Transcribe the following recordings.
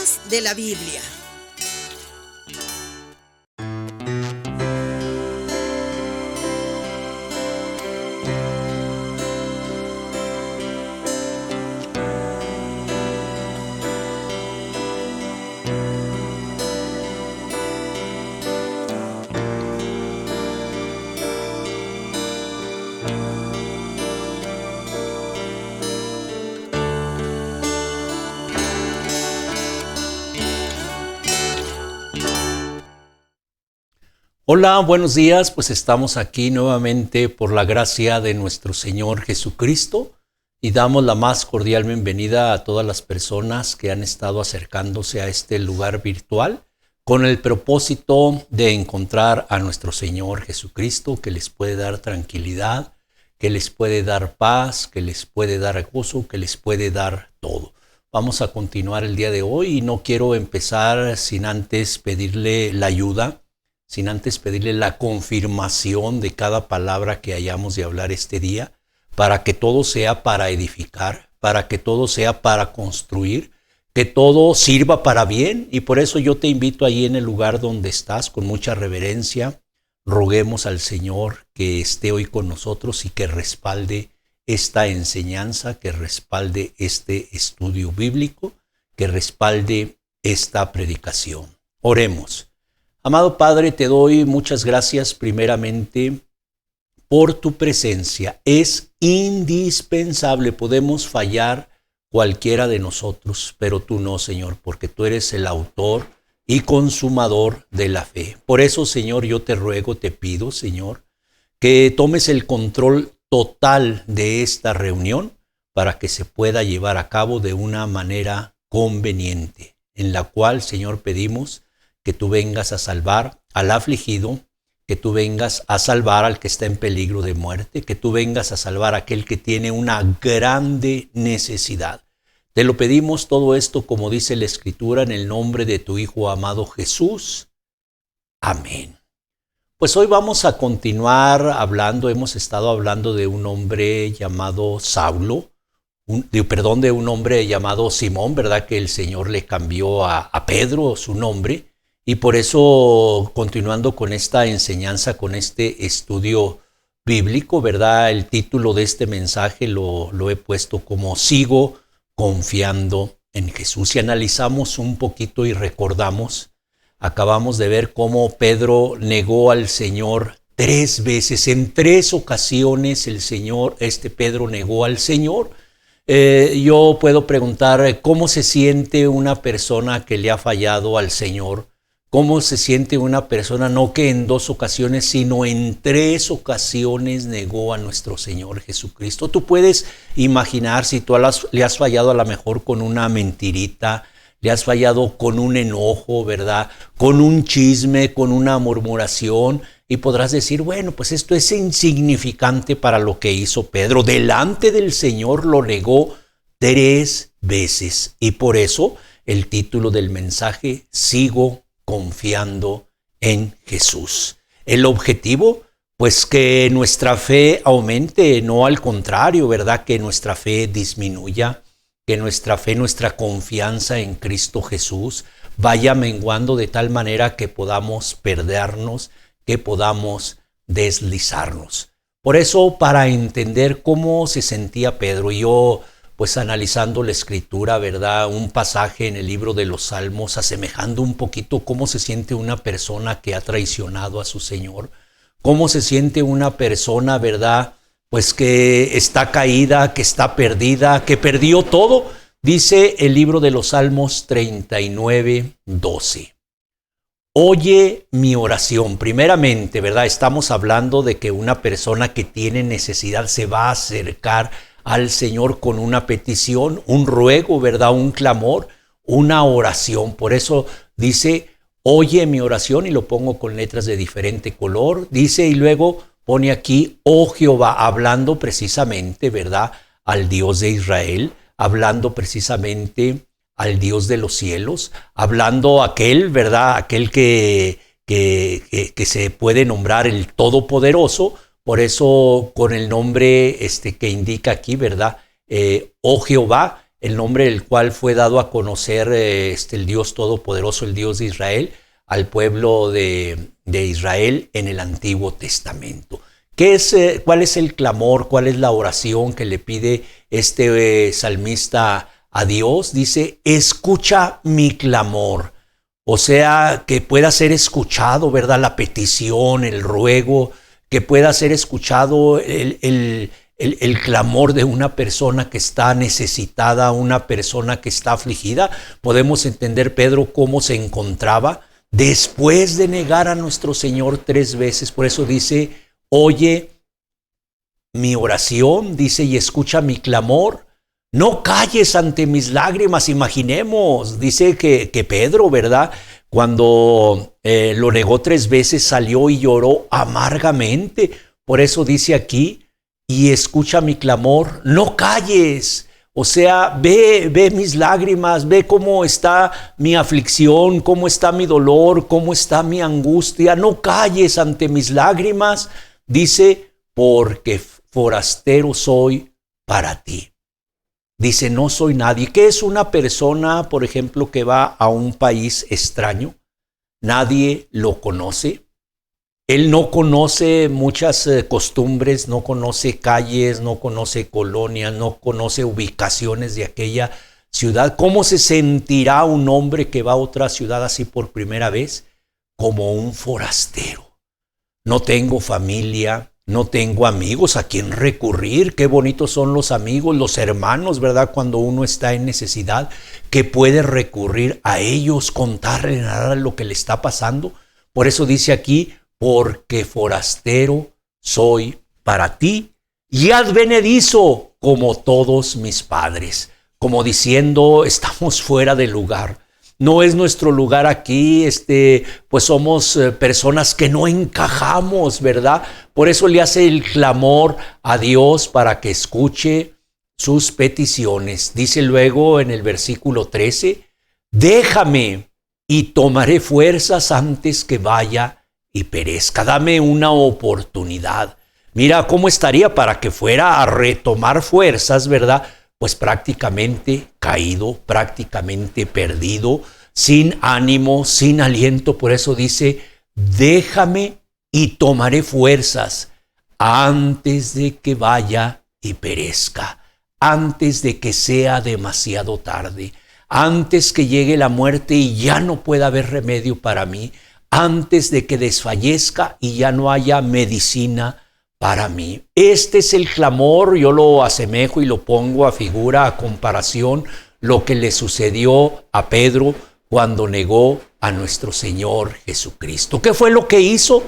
Cosas de la Biblia. Hola, buenos días, pues estamos aquí nuevamente por la gracia de nuestro Señor Jesucristo y damos la más cordial bienvenida a todas las personas que han estado acercándose a este lugar virtual con el propósito de encontrar a nuestro Señor Jesucristo, que les puede dar tranquilidad, que les puede dar paz, que les puede dar gozo, que les puede dar todo. Vamos a continuar el día de hoy y no quiero empezar sin antes pedirle la ayuda, sin antes pedirle la confirmación de cada palabra que hayamos de hablar este día, para que todo sea para edificar, para que todo sea para construir, que todo sirva para bien. Y por eso yo te invito ahí en el lugar donde estás, con mucha reverencia, roguemos al Señor que esté hoy con nosotros y que respalde esta enseñanza, que respalde este estudio bíblico, que respalde esta predicación. Oremos. Amado Padre, te doy muchas gracias primeramente por tu presencia. Es indispensable, podemos fallar cualquiera de nosotros, pero tú no, Señor, porque tú eres el autor y consumador de la fe. Por eso, Señor, yo te ruego, te pido, Señor, que tomes el control total de esta reunión para que se pueda llevar a cabo de una manera conveniente, en la cual, Señor, pedimos que tú vengas a salvar al afligido, que tú vengas a salvar al que está en peligro de muerte, que tú vengas a salvar a aquel que tiene una grande necesidad. Te lo pedimos todo esto, como dice la Escritura, en el nombre de tu Hijo amado Jesús. Amén. Pues hoy vamos a continuar hablando, hemos estado hablando de un hombre llamado Saulo, de un hombre llamado Simón, ¿verdad? Que el Señor le cambió a Pedro su nombre. Y por eso, continuando con esta enseñanza, con este estudio bíblico, ¿verdad? El título de este mensaje lo he puesto como Sigo confiando en Jesús. Si analizamos un poquito y recordamos, acabamos de ver cómo Pedro negó al Señor 3 veces. En 3 ocasiones Pedro negó al Señor. Yo puedo preguntar, ¿cómo se siente una persona que le ha fallado al Señor? ¿Cómo se siente una persona no que en 2 ocasiones, sino en 3 ocasiones negó a nuestro Señor Jesucristo? Tú puedes imaginar si tú le has fallado a lo mejor con una mentirita, le has fallado con un enojo, ¿verdad? Con un chisme, con una murmuración, y podrás decir, bueno, pues esto es insignificante para lo que hizo Pedro. Delante del Señor lo negó 3 veces, y por eso el título del mensaje, Sigo confiando en Jesús. El objetivo, pues que nuestra fe aumente, no al contrario, ¿verdad? Que nuestra fe disminuya, que nuestra fe, nuestra confianza en Cristo Jesús vaya menguando de tal manera que podamos perdernos, que podamos deslizarnos. Por eso, para entender cómo se sentía Pedro, yo pues analizando la Escritura, ¿verdad? Un pasaje en el libro de los Salmos, asemejando un poquito cómo se siente una persona que ha traicionado a su Señor, cómo se siente una persona, ¿verdad? Pues que está caída, que está perdida, que perdió todo. Dice el libro de los Salmos 39:12. Oye mi oración. Primeramente, ¿verdad? Estamos hablando de que una persona que tiene necesidad se va a acercar al Señor con una petición, un ruego, ¿verdad? Un clamor, una oración. Por eso dice, oye mi oración, y lo pongo con letras de diferente color. Dice, y luego pone aquí, oh Jehová, hablando precisamente, ¿verdad? Al Dios de Israel, hablando precisamente al Dios de los cielos, hablando aquel, ¿verdad? Aquel que se puede nombrar el Todopoderoso. Por eso con el nombre que indica aquí, ¿verdad? Oh Jehová, el nombre del cual fue dado a conocer el Dios Todopoderoso, el Dios de Israel, al pueblo de Israel en el Antiguo Testamento. ¿Cuál es el clamor? ¿Cuál es la oración que le pide este salmista a Dios? Dice, escucha mi clamor. O sea, que pueda ser escuchado, ¿verdad? La petición, el ruego, que pueda ser escuchado el clamor de una persona que está necesitada, una persona que está afligida. Podemos entender, Pedro, cómo se encontraba después de negar a nuestro Señor 3 veces. Por eso dice, oye mi oración, dice, y escucha mi clamor. No calles ante mis lágrimas. Imaginemos, dice que Pedro, ¿verdad? Cuando lo negó 3 veces, salió y lloró amargamente. Por eso dice aquí, y escucha mi clamor, no calles. O sea, ve mis lágrimas, ve cómo está mi aflicción, cómo está mi dolor, cómo está mi angustia. No calles ante mis lágrimas. Dice, porque forastero soy para ti. Dice, no soy nadie. ¿Qué es una persona, por ejemplo, que va a un país extraño? Nadie lo conoce. Él no conoce muchas costumbres, no conoce calles, no conoce colonias, no conoce ubicaciones de aquella ciudad. ¿Cómo se sentirá un hombre que va a otra ciudad así por primera vez? Como un forastero. No tengo familia, no tengo amigos a quien recurrir. Qué bonitos son los amigos, los hermanos, ¿verdad? Cuando uno está en necesidad, que puede recurrir a ellos, contarle nada lo que le está pasando. Por eso dice aquí, porque forastero soy para ti y advenedizo como todos mis padres. Como diciendo, estamos fuera de lugar. No es nuestro lugar aquí, pues somos personas que no encajamos, ¿verdad? Por eso le hace el clamor a Dios para que escuche sus peticiones. Dice luego en el versículo 13, déjame y tomaré fuerzas antes que vaya y perezca. Dame una oportunidad. Mira cómo estaría para que fuera a retomar fuerzas, ¿verdad? Pues prácticamente caído, prácticamente perdido, sin ánimo, sin aliento. Por eso dice, déjame y tomaré fuerzas antes de que vaya y perezca, antes de que sea demasiado tarde, antes que llegue la muerte y ya no pueda haber remedio para mí, antes de que desfallezca y ya no haya medicina para mí. Este es el clamor, yo lo asemejo y lo pongo a figura, a comparación, lo que le sucedió a Pedro cuando negó a nuestro Señor Jesucristo. ¿Qué fue lo que hizo?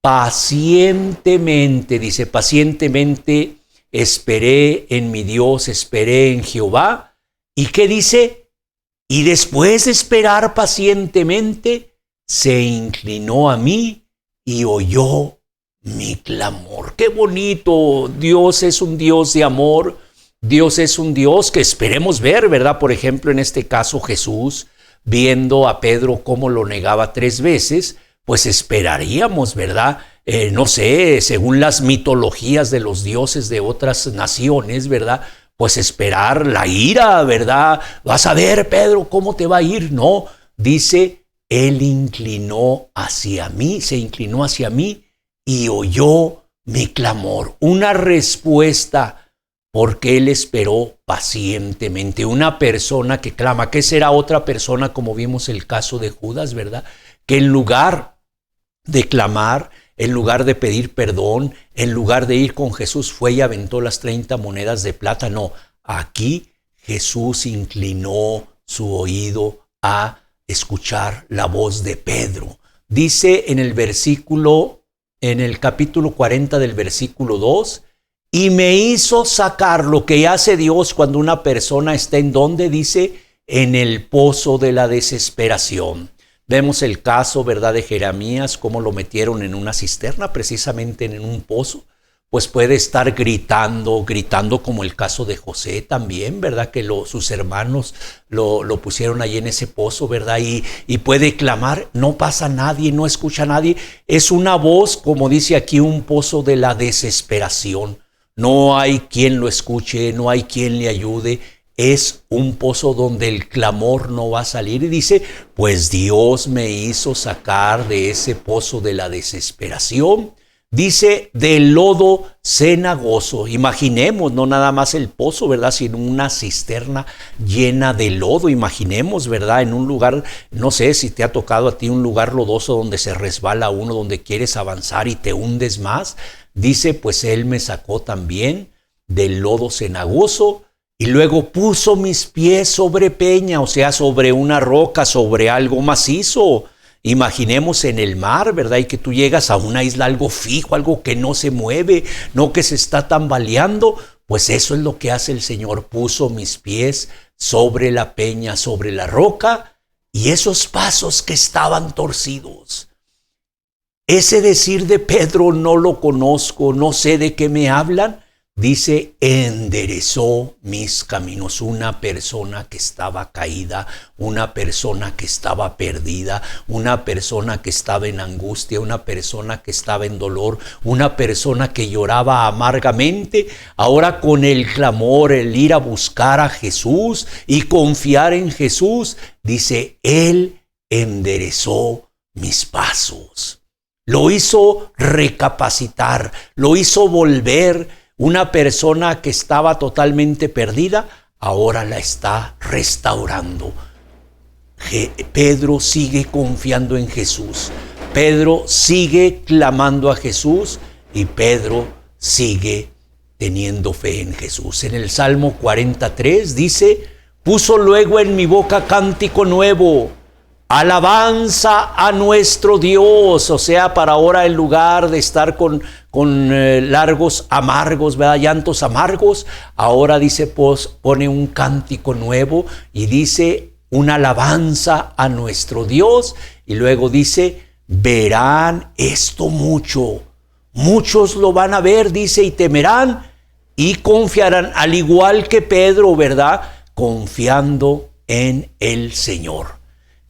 Pacientemente, dice, pacientemente esperé en mi Dios, esperé en Jehová. ¿Y qué dice? Y después de esperar pacientemente, se inclinó a mí y oyó mi clamor. ¡Qué bonito! Dios es un Dios de amor. Dios es un Dios que esperemos ver, ¿verdad? Por ejemplo, en este caso Jesús, viendo a Pedro cómo lo negaba 3 veces, pues esperaríamos, ¿verdad? No sé, según las mitologías de los dioses de otras naciones, ¿verdad? Pues esperar la ira, ¿verdad? Vas a ver, Pedro, cómo te va a ir. No, dice, él inclinó hacia mí, se inclinó hacia mí y oyó mi clamor. Una respuesta porque él esperó pacientemente. Una persona que clama. ¿Qué será otra persona, como vimos el caso de Judas, verdad? Que en lugar de clamar, en lugar de pedir perdón, en lugar de ir con Jesús, fue y aventó las 30 monedas de plata. No, aquí Jesús inclinó su oído a escuchar la voz de Pedro. Dice en el capítulo 40 del versículo 2, y me hizo sacar lo que hace Dios cuando una persona está en donde dice, en el pozo de la desesperación. Vemos el caso, ¿verdad?, de Jeremías, cómo lo metieron en una cisterna, precisamente en un pozo. Pues puede estar gritando como el caso de José también, ¿verdad? Que sus hermanos lo pusieron ahí en ese pozo, ¿verdad? Y puede clamar, no pasa nadie, no escucha a nadie. Es una voz, como dice aquí, un pozo de la desesperación. No hay quien lo escuche, no hay quien le ayude. es un pozo donde el clamor no va a salir. Y dice, pues Dios me hizo sacar de ese pozo de la desesperación. Dice, del lodo cenagoso. Imaginemos, no nada más el pozo, ¿verdad? Sino una cisterna llena de lodo. Imaginemos, ¿verdad? En un lugar, no sé si te ha tocado a ti un lugar lodoso donde se resbala uno, donde quieres avanzar y te hundes más. Dice, pues Él me sacó también del lodo cenagoso y luego puso mis pies sobre peña, o sea, sobre una roca, sobre algo macizo. Imaginemos en el mar, ¿verdad? Y que tú llegas a una isla, algo fijo, algo que no se mueve, no que se está tambaleando. Pues eso es lo que hace el Señor. Puso mis pies sobre la peña, sobre la roca, y esos pasos que estaban torcidos. Ese decir de Pedro, no lo conozco, no sé de qué me hablan. Dice, enderezó mis caminos. Una persona que estaba caída, una persona que estaba perdida, una persona que estaba en angustia, una persona que estaba en dolor, una persona que lloraba amargamente. Ahora con el clamor, el ir a buscar a Jesús y confiar en Jesús, dice, Él enderezó mis pasos. Lo hizo recapacitar, lo hizo volver. Una persona que estaba totalmente perdida, ahora la está restaurando. Pedro sigue confiando en Jesús. Pedro sigue clamando a Jesús y Pedro sigue teniendo fe en Jesús. En el Salmo 43 dice, puso luego en mi boca cántico nuevo, alabanza a nuestro Dios. O sea, para ahora en lugar de estar con largos amargos, ¿verdad? Llantos amargos, ahora dice, pues, pone un cántico nuevo y dice una alabanza a nuestro Dios. Y luego dice, verán esto mucho. Muchos lo van a ver, dice, y temerán y confiarán, al igual que Pedro, ¿verdad? Confiando en el Señor.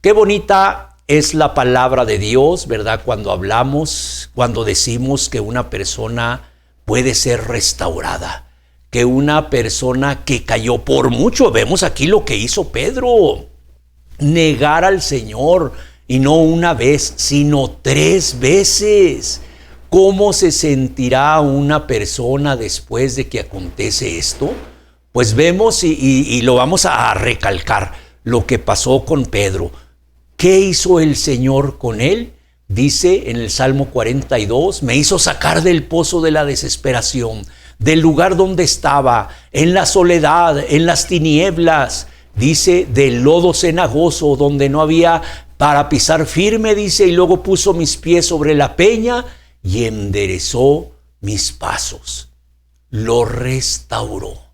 Qué bonita es la palabra de Dios, ¿verdad? Cuando hablamos, cuando decimos que una persona puede ser restaurada, que una persona que cayó por mucho, vemos aquí lo que hizo Pedro, negar al Señor, y no una vez, sino 3 veces. ¿Cómo se sentirá una persona después de que acontece esto? Pues vemos y lo vamos a recalcar, lo que pasó con Pedro. ¿Qué hizo el Señor con él? Dice en el Salmo 42, me hizo sacar del pozo de la desesperación, del lugar donde estaba, en la soledad, en las tinieblas. Dice, del lodo cenagoso, donde no había para pisar firme, dice, y luego puso mis pies sobre la peña y enderezó mis pasos. Lo restauró.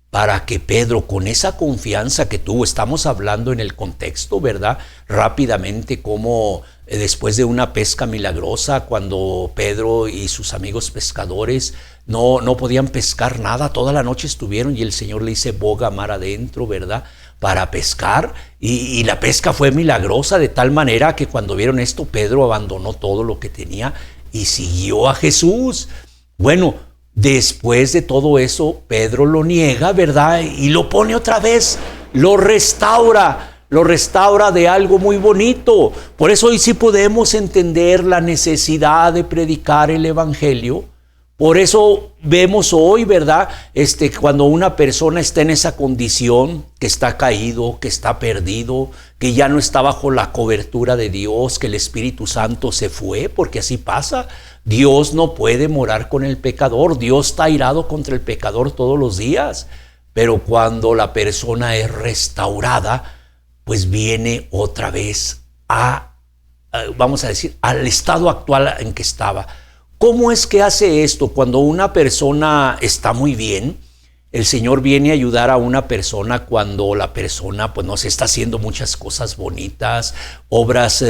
Para que Pedro, con esa confianza que tuvo, estamos hablando en el contexto, ¿verdad? Rápidamente, como después de una pesca milagrosa, cuando Pedro y sus amigos pescadores no podían pescar nada, toda la noche estuvieron y el Señor le dice, boga mar adentro, ¿verdad? Para pescar, y la pesca fue milagrosa de tal manera que cuando vieron esto, Pedro abandonó todo lo que tenía y siguió a Jesús. Bueno, después de todo eso, Pedro lo niega, ¿verdad? Y lo pone otra vez, lo restaura de algo muy bonito. Por eso hoy sí podemos entender la necesidad de predicar el Evangelio. Por eso vemos hoy, ¿verdad? Cuando una persona está en esa condición, que está caído, que está perdido, que ya no está bajo la cobertura de Dios, que el Espíritu Santo se fue, porque así pasa. Dios no puede morar con el pecador. Dios está airado contra el pecador todos los días. Pero cuando la persona es restaurada, pues viene otra vez vamos a decir, al estado actual en que estaba. ¿Cómo es que hace esto? Cuando una persona está muy bien, el Señor viene a ayudar a una persona cuando la persona pues no se está haciendo muchas cosas bonitas, obras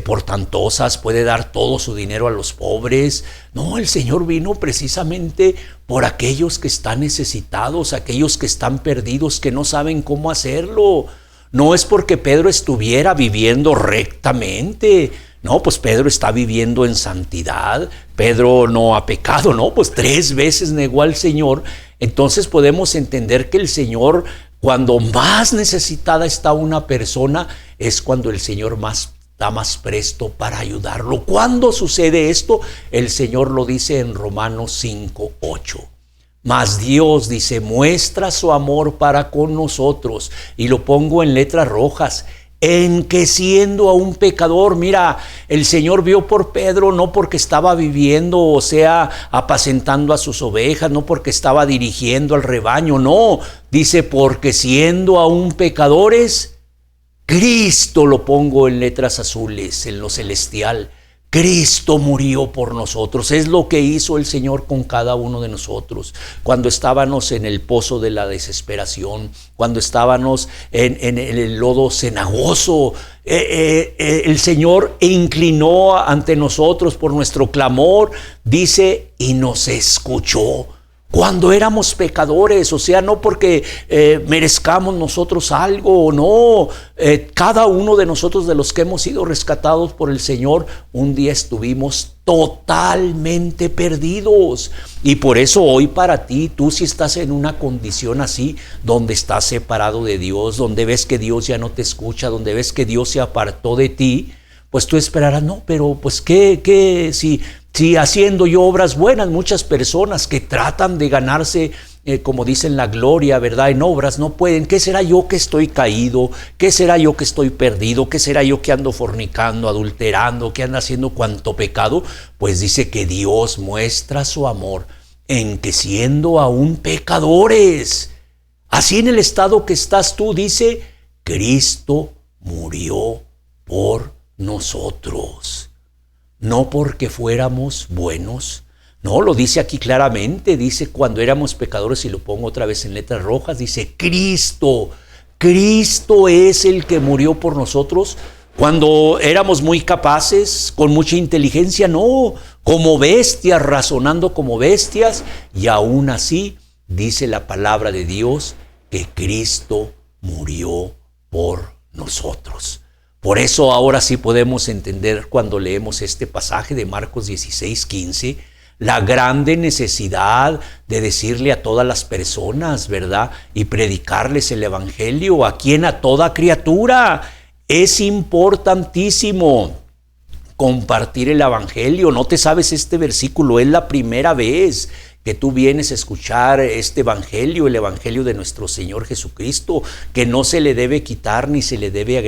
portantosas, puede dar todo su dinero a los pobres. No, el Señor vino precisamente por aquellos que están necesitados, aquellos que están perdidos, que no saben cómo hacerlo. No es porque Pedro estuviera viviendo rectamente. No, pues Pedro está viviendo en santidad. Pedro no ha pecado, no, pues 3 veces negó al Señor. Entonces podemos entender que el Señor, cuando más necesitada está una persona, es cuando el Señor está más presto para ayudarlo. ¿Cuándo sucede esto? El Señor lo dice en Romanos 5:8. Mas Dios, dice, muestra su amor para con nosotros, y lo pongo en letras rojas, en que siendo aún pecador, mira, el Señor vio por Pedro no porque estaba viviendo, o sea, apacentando a sus ovejas, no porque estaba dirigiendo al rebaño, no, dice, porque siendo aún pecadores, Cristo, lo pongo en letras azules, en lo celestial, Cristo murió por nosotros. Es lo que hizo el Señor con cada uno de nosotros. Cuando estábamos en el pozo de la desesperación, cuando estábamos en el lodo cenagoso, el Señor inclinó ante nosotros por nuestro clamor, dice, y nos escuchó. Cuando éramos pecadores, o sea, no porque merezcamos nosotros algo, no. Cada uno de nosotros, de los que hemos sido rescatados por el Señor, un día estuvimos totalmente perdidos. Y por eso hoy para ti, tú si estás en una condición así, donde estás separado de Dios, donde ves que Dios ya no te escucha, donde ves que Dios se apartó de ti, pues tú esperarás, no, pero pues ¿qué? Si haciendo yo obras buenas, muchas personas que tratan de ganarse, como dicen, la gloria, ¿verdad? En obras no pueden. ¿Qué será yo que estoy caído? ¿Qué será yo que estoy perdido? ¿Qué será yo que ando fornicando, adulterando, que ando haciendo cuanto pecado? Pues dice que Dios muestra su amor en que siendo aún pecadores, así en el estado que estás tú, dice, Cristo murió por nosotros. No porque fuéramos buenos, no, lo dice aquí claramente, dice cuando éramos pecadores, y lo pongo otra vez en letras rojas, dice Cristo es el que murió por nosotros. Cuando éramos muy capaces, con mucha inteligencia, no, como bestias, razonando como bestias, y aún así dice la palabra de Dios que Cristo murió por nosotros. Por eso ahora sí podemos entender, cuando leemos este pasaje de Marcos 16:15, la grande necesidad de decirle a todas las personas, ¿verdad? Y predicarles el evangelio. ¿A quién? A toda criatura. Es importantísimo compartir el evangelio. No te sabes este versículo, es la primera vez que tú vienes a escuchar este evangelio, el evangelio de nuestro Señor Jesucristo, que no se le debe quitar ni se le debe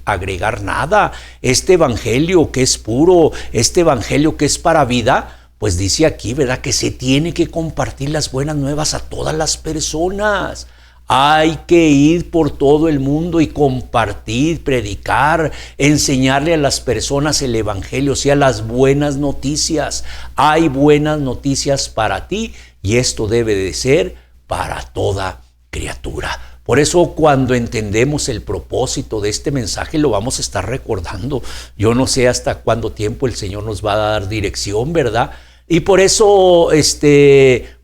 agregar nada. Este evangelio que es puro, este evangelio que es para vida, pues dice aquí, ¿verdad?, que se tiene que compartir las buenas nuevas a todas las personas. Hay que ir por todo el mundo y compartir, predicar, enseñarle a las personas el evangelio, o sea, las buenas noticias. Hay buenas noticias para ti y esto debe de ser para toda criatura. Por eso cuando entendemos el propósito de este mensaje lo vamos a estar recordando. Yo no sé hasta cuánto tiempo el Señor nos va a dar dirección, ¿verdad? Y por eso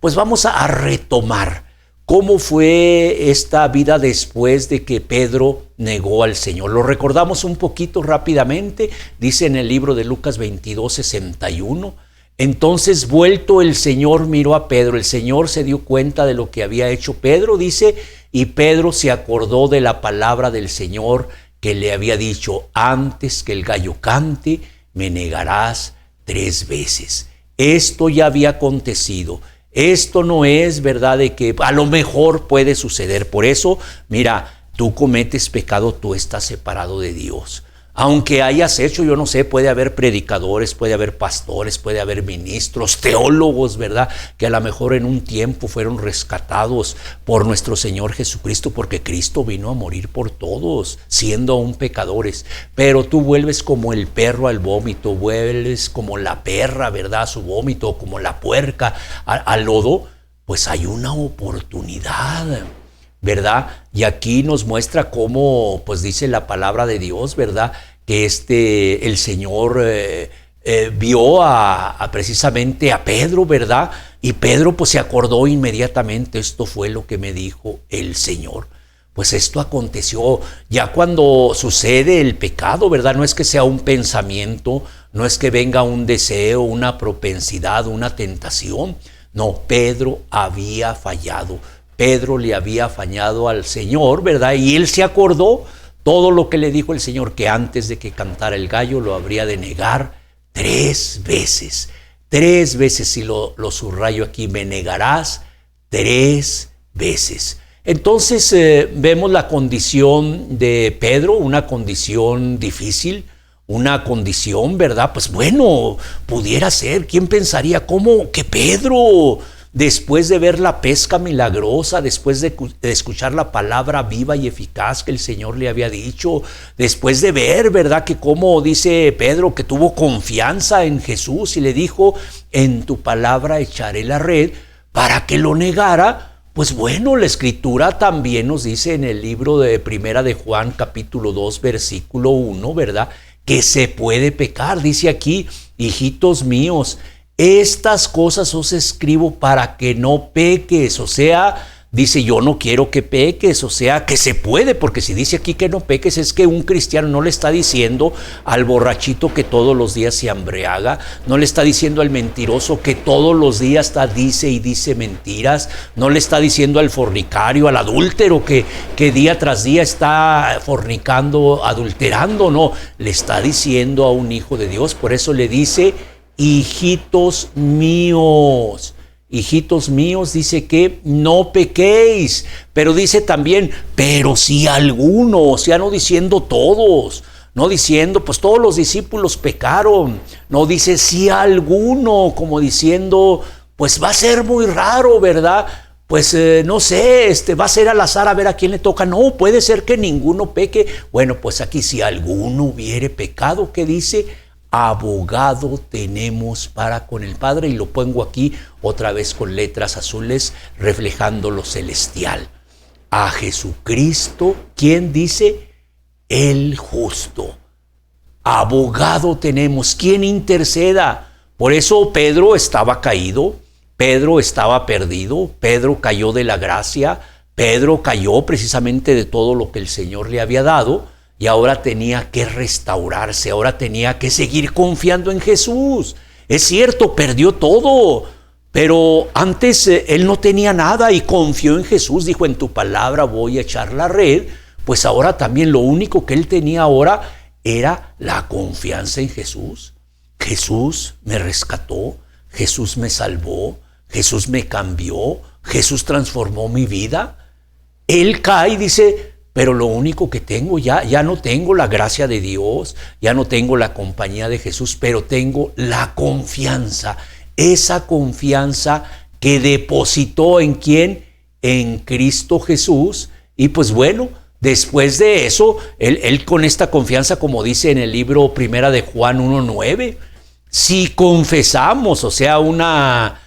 pues vamos a retomar ¿cómo fue esta vida después de que Pedro negó al Señor? Lo recordamos un poquito rápidamente. Dice en el libro de Lucas 22:61. Entonces, vuelto el Señor, miró a Pedro. El Señor se dio cuenta de lo que había hecho Pedro, dice, y Pedro se acordó de la palabra del Señor que le había dicho: antes que el gallo cante, me negarás 3 veces. Esto ya había acontecido. Esto no es verdad de que a lo mejor puede suceder. Por eso, mira, tú cometes pecado, tú estás separado de Dios. Aunque hayas hecho, yo no sé, puede haber predicadores, puede haber pastores, puede haber ministros, teólogos, ¿verdad?, que a lo mejor en un tiempo fueron rescatados por nuestro Señor Jesucristo, porque Cristo vino a morir por todos, siendo aún pecadores. Pero tú vuelves como el perro al vómito, vuelves como la perra, ¿verdad?, a su vómito, como la puerca al lodo. Pues hay una oportunidad, ¿verdad? Y aquí nos muestra cómo, pues dice la palabra de Dios, ¿verdad?, que el Señor vio precisamente a Pedro, ¿verdad? Y Pedro pues se acordó inmediatamente: esto fue lo que me dijo el Señor. Pues esto aconteció ya cuando sucede el pecado, ¿verdad? No es que sea un pensamiento, no es que venga un deseo, una propensidad, una tentación. No, Pedro había fallado. Pedro le había fallado al Señor, ¿verdad? Y él se acordó todo lo que le dijo el Señor, que antes de que cantara el gallo lo habría de negar 3 veces. 3 veces, si lo subrayo aquí, me negarás 3 veces. Entonces vemos la condición de Pedro, una condición difícil, una condición, ¿verdad? Pues bueno, pudiera ser, ¿quién pensaría cómo que Pedro, después de ver la pesca milagrosa, después de escuchar la palabra viva y eficaz que el Señor le había dicho, después de ver, ¿verdad?, que como dice Pedro, que tuvo confianza en Jesús y le dijo, en tu palabra echaré la red, para que lo negara? Pues bueno, la Escritura también nos dice en el libro de Primera de Juan, capítulo 2, versículo 1, ¿verdad?, que se puede pecar. Dice aquí, hijitos míos, estas cosas os escribo para que no peques. O sea, dice, yo no quiero que peques, o sea, que se puede, porque si dice aquí que no peques, es que un cristiano no le está diciendo al borrachito que todos los días se embriaga, no le está diciendo al mentiroso que todos los días dice y dice mentiras, no le está diciendo al fornicario, al adúltero que día tras día está fornicando, adulterando, no, le está diciendo a un hijo de Dios. Por eso le dice, hijitos míos. Hijitos míos, dice que no pequéis, pero dice también, pero si alguno, o sea, no diciendo todos, no diciendo, pues todos los discípulos pecaron, no dice si alguno, como diciendo, pues va a ser muy raro, ¿verdad? Pues no sé, va a ser al azar a ver a quién le toca. No, puede ser que ninguno peque. Bueno, pues aquí si alguno hubiere pecado, ¿qué dice? Abogado tenemos para con el Padre, y lo pongo aquí otra vez con letras azules reflejando lo celestial. A Jesucristo, ¿quién dice? El justo. Abogado tenemos, ¿quién interceda? Por eso Pedro estaba caído, Pedro estaba perdido, Pedro cayó de la gracia, Pedro cayó precisamente de todo lo que el Señor le había dado. Y ahora tenía que restaurarse, ahora tenía que seguir confiando en Jesús. Es cierto, perdió todo, pero antes él no tenía nada y confió en Jesús. Dijo, en tu palabra voy a echar la red. Pues ahora también lo único que él tenía ahora era la confianza en Jesús. Jesús me rescató, Jesús me salvó, Jesús me cambió, Jesús transformó mi vida. Él cae y dice, pero lo único que tengo, ya no tengo la gracia de Dios, ya no tengo la compañía de Jesús, pero tengo la confianza, esa confianza que depositó en ¿quién? En Cristo Jesús. Y pues bueno, después de eso, él con esta confianza, como dice en el libro Primera de Juan 1:9, si confesamos, o sea, una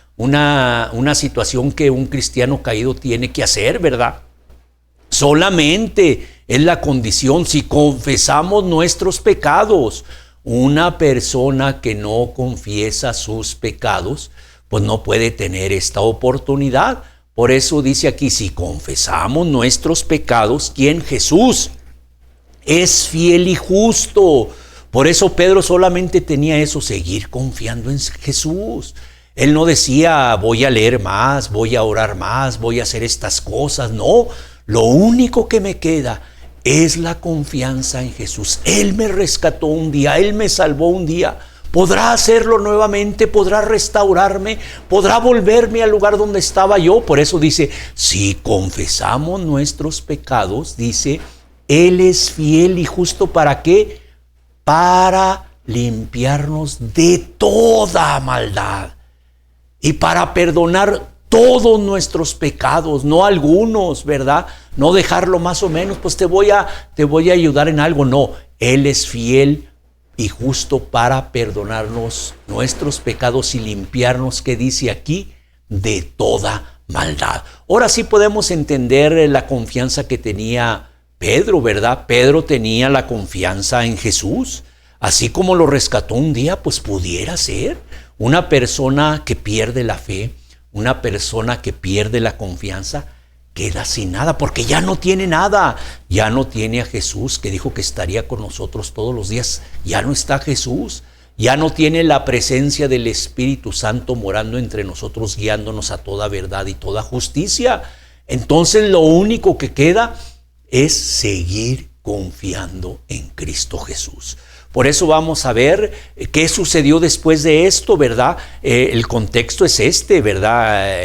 situación que un cristiano caído tiene que hacer, ¿verdad? Solamente es la condición si confesamos nuestros pecados. Una persona que no confiesa sus pecados, pues no puede tener esta oportunidad. Por eso dice aquí, si confesamos nuestros pecados, ¿quién? Jesús es fiel y justo. Por eso Pedro solamente tenía eso, seguir confiando en Jesús. Él no decía, voy a leer más, voy a orar más, voy a hacer estas cosas. No, lo único que me queda es la confianza en Jesús. Él me rescató un día, Él me salvó un día. Podrá hacerlo nuevamente, podrá restaurarme, podrá volverme al lugar donde estaba yo. Por eso dice, si confesamos nuestros pecados, dice, Él es fiel y justo. ¿Para qué? Para limpiarnos de toda maldad y para perdonar todos nuestros pecados, no algunos, ¿verdad? No dejarlo más o menos, pues te voy a ayudar en algo. No, Él es fiel y justo para perdonarnos nuestros pecados y limpiarnos, que dice aquí, de toda maldad. Ahora sí podemos entender la confianza que tenía Pedro, ¿verdad? Pedro tenía la confianza en Jesús, así como lo rescató un día, pues pudiera ser una persona que pierde la fe, una persona que pierde la confianza, queda sin nada, porque ya no tiene nada, ya no tiene a Jesús, que dijo que estaría con nosotros todos los días. Ya no está Jesús, ya no tiene la presencia del Espíritu Santo morando entre nosotros, guiándonos a toda verdad y toda justicia. Entonces lo único que queda es seguir confiando en Cristo Jesús. Por eso vamos a ver qué sucedió después de esto, ¿verdad? El contexto es este, ¿verdad?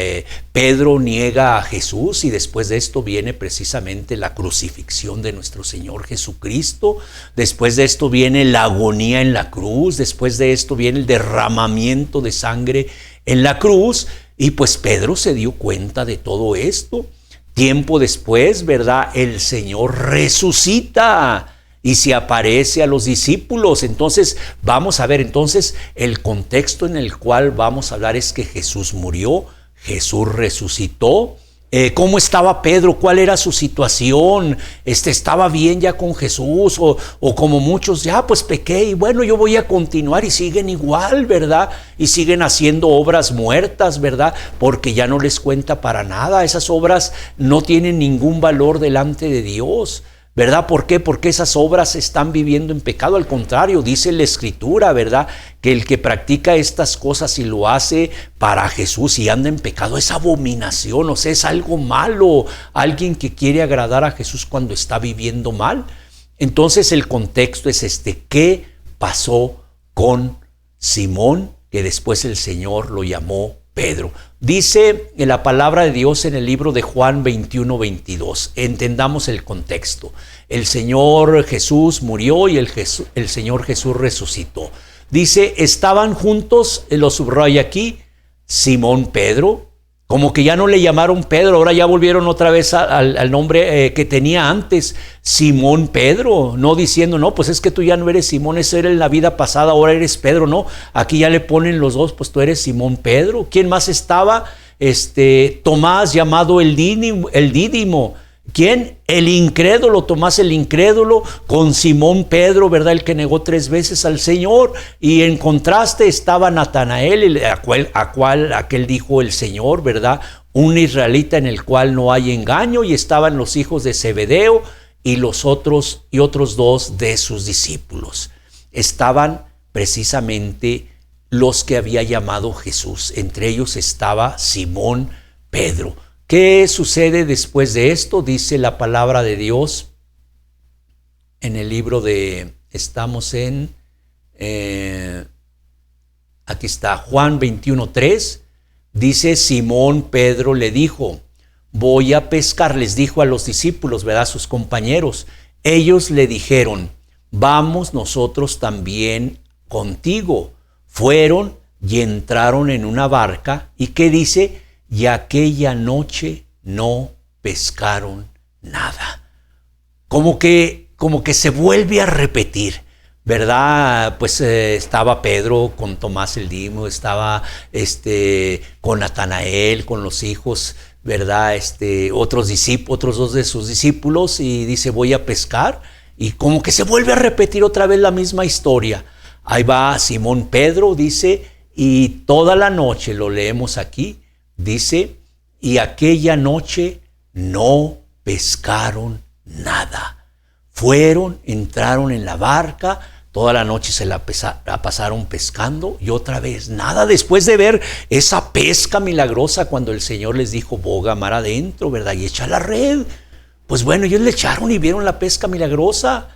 Pedro niega a Jesús y después de esto viene precisamente la crucifixión de nuestro Señor Jesucristo. Después de esto viene la agonía en la cruz. Después de esto viene el derramamiento de sangre en la cruz. Y pues Pedro se dio cuenta de todo esto. Tiempo después, ¿verdad? El Señor resucita y se aparece a los discípulos. Entonces vamos a ver, entonces el contexto en el cual vamos a hablar es que Jesús murió, Jesús resucitó. ¿Cómo estaba Pedro? ¿Cuál era su situación? ¿Estaba bien ya con Jesús? O como muchos, ya pues pequé y bueno, yo voy a continuar, y siguen igual, ¿verdad? Y siguen haciendo obras muertas, ¿verdad? Porque ya no les cuenta para nada. Esas obras no tienen ningún valor delante de Dios, ¿verdad? ¿Por qué? Porque esas obras están viviendo en pecado. Al contrario, dice la Escritura, ¿verdad? Que el que practica estas cosas y lo hace para Jesús y anda en pecado es abominación, o sea, es algo malo. Alguien que quiere agradar a Jesús cuando está viviendo mal. Entonces el contexto es este. ¿Qué pasó con Simón? Que después el Señor lo llamó Pedro. Dice en la palabra de Dios en el libro de Juan 21:22. Entendamos el contexto. El Señor Jesús murió y el Señor Jesús resucitó. Dice, estaban juntos, lo subraya aquí, Simón Pedro. Como que ya no le llamaron Pedro, ahora ya volvieron otra vez al nombre que tenía antes, Simón Pedro, no diciendo, no, pues es que tú ya no eres Simón, eso era en la vida pasada, ahora eres Pedro, no, aquí ya le ponen los dos, pues tú eres Simón Pedro. ¿Quién más estaba? Tomás, llamado el Dídimo. ¿Quién? El incrédulo, Tomás el incrédulo, con Simón Pedro, ¿verdad? El que negó 3 veces al Señor. Y en contraste estaba Natanael, aquel dijo el Señor, ¿verdad? Un israelita en el cual no hay engaño. Y estaban los hijos de Zebedeo y otros 2 de sus discípulos. Estaban precisamente los que había llamado Jesús. Entre ellos estaba Simón Pedro. ¿Qué sucede después de esto? Dice la palabra de Dios en el libro de, aquí está, Juan 21:3, dice, Simón Pedro le dijo, voy a pescar, les dijo a los discípulos, ¿verdad? Sus compañeros. Ellos le dijeron, vamos nosotros también contigo. Fueron y entraron en una barca, ¿y qué dice? Y aquella noche no pescaron nada. Como que se vuelve a repetir, ¿verdad? Pues estaba Pedro con Tomás el Dídimo, estaba con Natanael, con los hijos, ¿verdad? Otros 2 de sus discípulos, y dice, voy a pescar, y como que se vuelve a repetir otra vez la misma historia. Ahí va Simón Pedro, dice, y toda la noche, lo leemos aquí, dice, y aquella noche no pescaron nada. Entraron en la barca, toda la noche se la pasaron pescando y otra vez nada. Después de ver esa pesca milagrosa, cuando el Señor les dijo, boga mar adentro, ¿verdad? Y echa la red. Pues bueno, ellos le echaron y vieron la pesca milagrosa.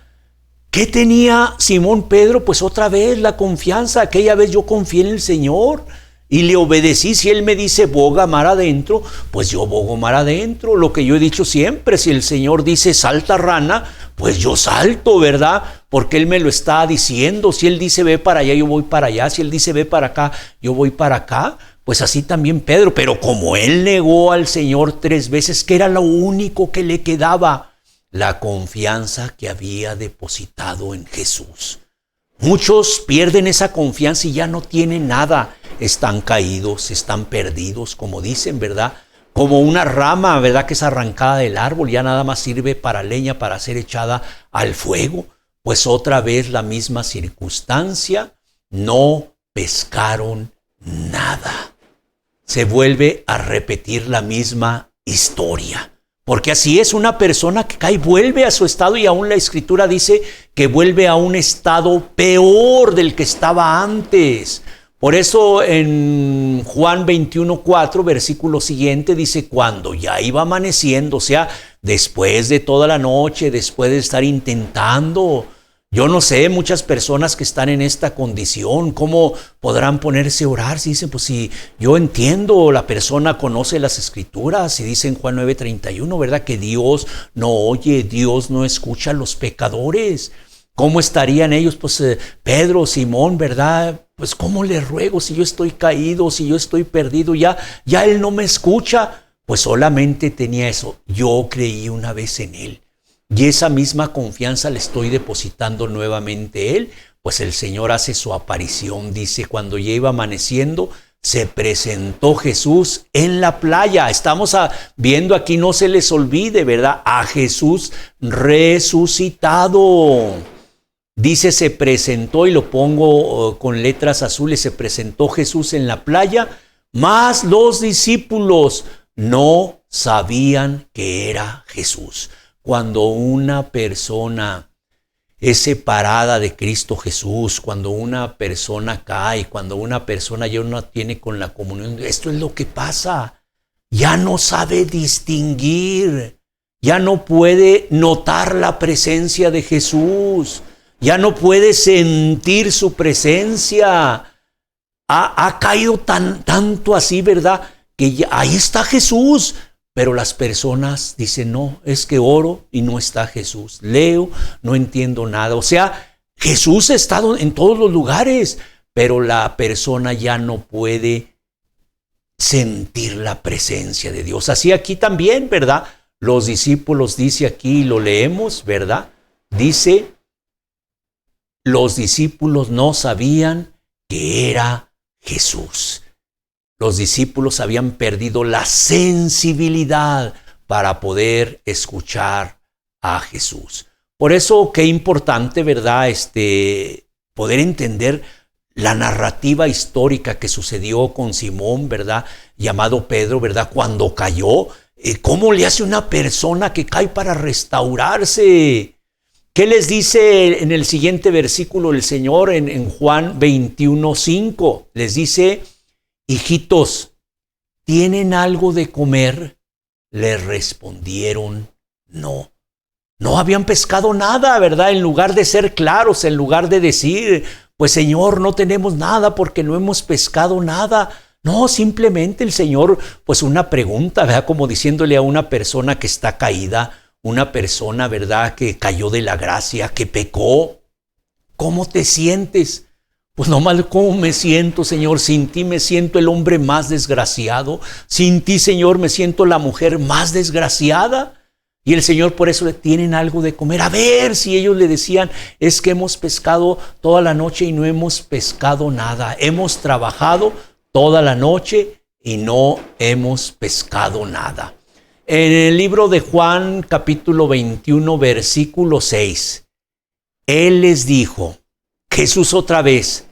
¿Qué tenía Simón Pedro? Pues otra vez la confianza. Aquella vez yo confié en el Señor y le obedecí. Si Él me dice boga mar adentro, pues yo bogo mar adentro. Lo que yo he dicho siempre, si el Señor dice salta rana, pues yo salto, ¿verdad? Porque Él me lo está diciendo. Si Él dice ve para allá, yo voy para allá. Si Él dice ve para acá, yo voy para acá. Pues así también Pedro. Pero como él negó al Señor 3 veces, que era lo único que le quedaba, la confianza que había depositado en Jesús. Muchos pierden esa confianza y ya no tienen nada. Están caídos, están perdidos, como dicen, ¿verdad? Como una rama, ¿verdad? Que es arrancada del árbol, ya nada más sirve para leña, para ser echada al fuego. Pues otra vez la misma circunstancia, no pescaron nada. Se vuelve a repetir la misma historia. Porque así es, una persona que cae vuelve a su estado, y aún la Escritura dice que vuelve a un estado peor del que estaba antes. Por eso en Juan 21:4, versículo siguiente, dice: cuando ya iba amaneciendo, o sea, después de toda la noche, después de estar intentando. Yo no sé, muchas personas que están en esta condición, ¿cómo podrán ponerse a orar? Si dicen, pues si yo entiendo, la persona conoce las Escrituras, y dice en Juan 9:31, ¿verdad? Que Dios no oye, Dios no escucha a los pecadores. ¿Cómo estarían ellos? Pues Pedro, Simón, ¿verdad? Pues ¿cómo le ruego si yo estoy caído, si yo estoy perdido? Ya Él no me escucha. Pues solamente tenía eso. Yo creí una vez en Él. Y esa misma confianza le estoy depositando nuevamente a Él. Pues el Señor hace su aparición. Dice, cuando ya iba amaneciendo, se presentó Jesús en la playa. Estamos viendo aquí, no se les olvide, ¿verdad? A Jesús resucitado. Dice, se presentó, y lo pongo con letras azules: se presentó Jesús en la playa, mas los discípulos no sabían que era Jesús. Cuando una persona es separada de Cristo Jesús, cuando una persona cae, cuando una persona ya no tiene con la comunión, esto es lo que pasa. Ya no sabe distinguir, ya no puede notar la presencia de Jesús, ya no puede sentir su presencia. Ha caído tanto así, ¿verdad? Que ya, ahí está Jesús. Pero las personas dicen, no, es que oro y no está Jesús. Leo, no entiendo nada. O sea, Jesús ha estado en todos los lugares, pero la persona ya no puede sentir la presencia de Dios. Así aquí también, ¿verdad? Los discípulos, dice aquí, lo leemos, ¿verdad? Dice, los discípulos no sabían que era Jesús. Los discípulos habían perdido la sensibilidad para poder escuchar a Jesús. Por eso, qué importante, ¿verdad? Poder entender la narrativa histórica que sucedió con Simón, ¿verdad? Llamado Pedro, ¿verdad? Cuando cayó, ¿cómo le hace una persona que cae para restaurarse? ¿Qué les dice en el siguiente versículo el Señor en Juan 21:5? Les dice, hijitos, ¿tienen algo de comer? Le respondieron, no. No habían pescado nada, ¿verdad? En lugar de ser claros, en lugar de decir, pues Señor, no tenemos nada porque no hemos pescado nada. No, simplemente el Señor, pues una pregunta, ¿verdad? Como diciéndole a una persona que está caída, una persona, ¿verdad? Que cayó de la gracia, que pecó. ¿Cómo te sientes? Pues nomás, ¿cómo me siento, Señor? Sin ti me siento el hombre más desgraciado. Sin ti, Señor, me siento la mujer más desgraciada. Y el Señor, por eso, tienen algo de comer. A ver, si ellos le decían, es que hemos pescado toda la noche y no hemos pescado nada. Hemos trabajado toda la noche y no hemos pescado nada. En el libro de Juan, capítulo 21, versículo 6, Él les dijo, Jesús otra vez,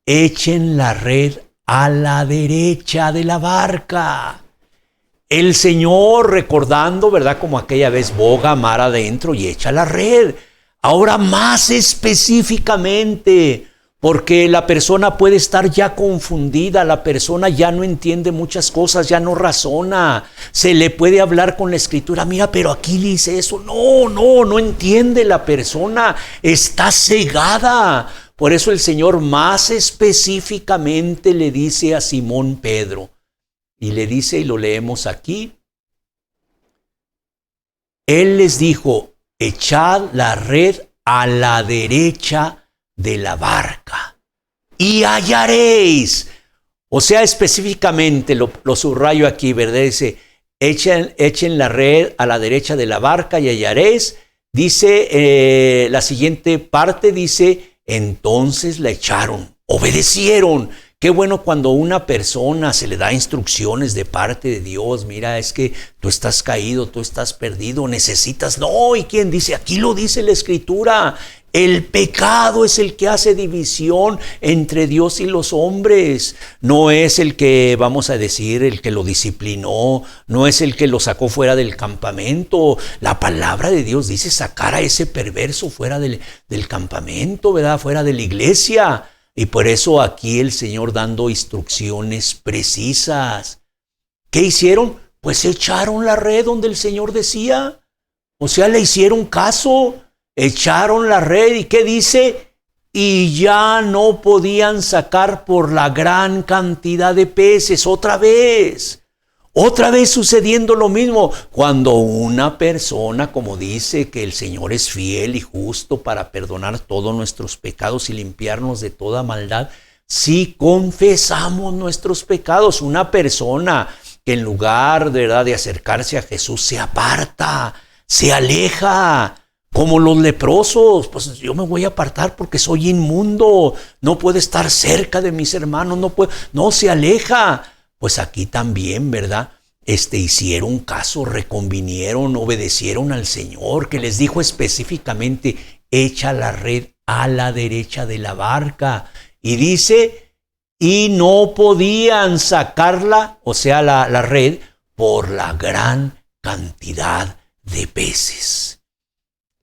echen la red a la derecha de la barca. El Señor, recordando, ¿verdad? Como aquella vez, boga mar adentro y echa la red. Ahora más específicamente, porque la persona puede estar ya confundida, la persona ya no entiende muchas cosas, ya no razona. Se le puede hablar con la Escritura, mira, pero aquí dice eso. No entiende la persona, está cegada. Por eso el Señor más específicamente le dice a Simón Pedro, y le dice, y lo leemos aquí, Él les dijo, echad la red a la derecha de la barca y hallaréis. O sea, específicamente, lo subrayo aquí, ¿verdad? Dice, echen la red a la derecha de la barca y hallaréis. Dice, la siguiente parte dice, entonces la echaron, obedecieron. Qué bueno cuando a una persona se le da instrucciones de parte de Dios. Mira, es que tú estás caído, tú estás perdido, necesitas. No, ¿y quién dice? Aquí lo dice la Escritura. El pecado es el que hace división entre Dios y los hombres. No es el que, vamos a decir, el que lo disciplinó, no es el que lo sacó fuera del campamento. La palabra de Dios dice sacar a ese perverso fuera del campamento, ¿verdad? Fuera de la iglesia. Y por eso aquí el Señor dando instrucciones precisas. ¿Qué hicieron? Pues echaron la red donde el Señor decía. O sea, le hicieron caso. Echaron la red y ¿qué dice? Y ya no podían sacar por la gran cantidad de peces. Otra vez sucediendo lo mismo. Cuando una persona, como dice que el Señor es fiel y justo para perdonar todos nuestros pecados y limpiarnos de toda maldad, si confesamos nuestros pecados, una persona que en lugar, ¿verdad?, de acercarse a Jesús se aparta, se aleja, como los leprosos, pues yo me voy a apartar porque soy inmundo, no puedo estar cerca de mis hermanos, no se aleja. Pues aquí también, ¿verdad? Hicieron caso, reconvinieron, obedecieron al Señor, que les dijo específicamente, echa la red a la derecha de la barca. Y dice, y no podían sacarla, o sea, la red, por la gran cantidad de peces.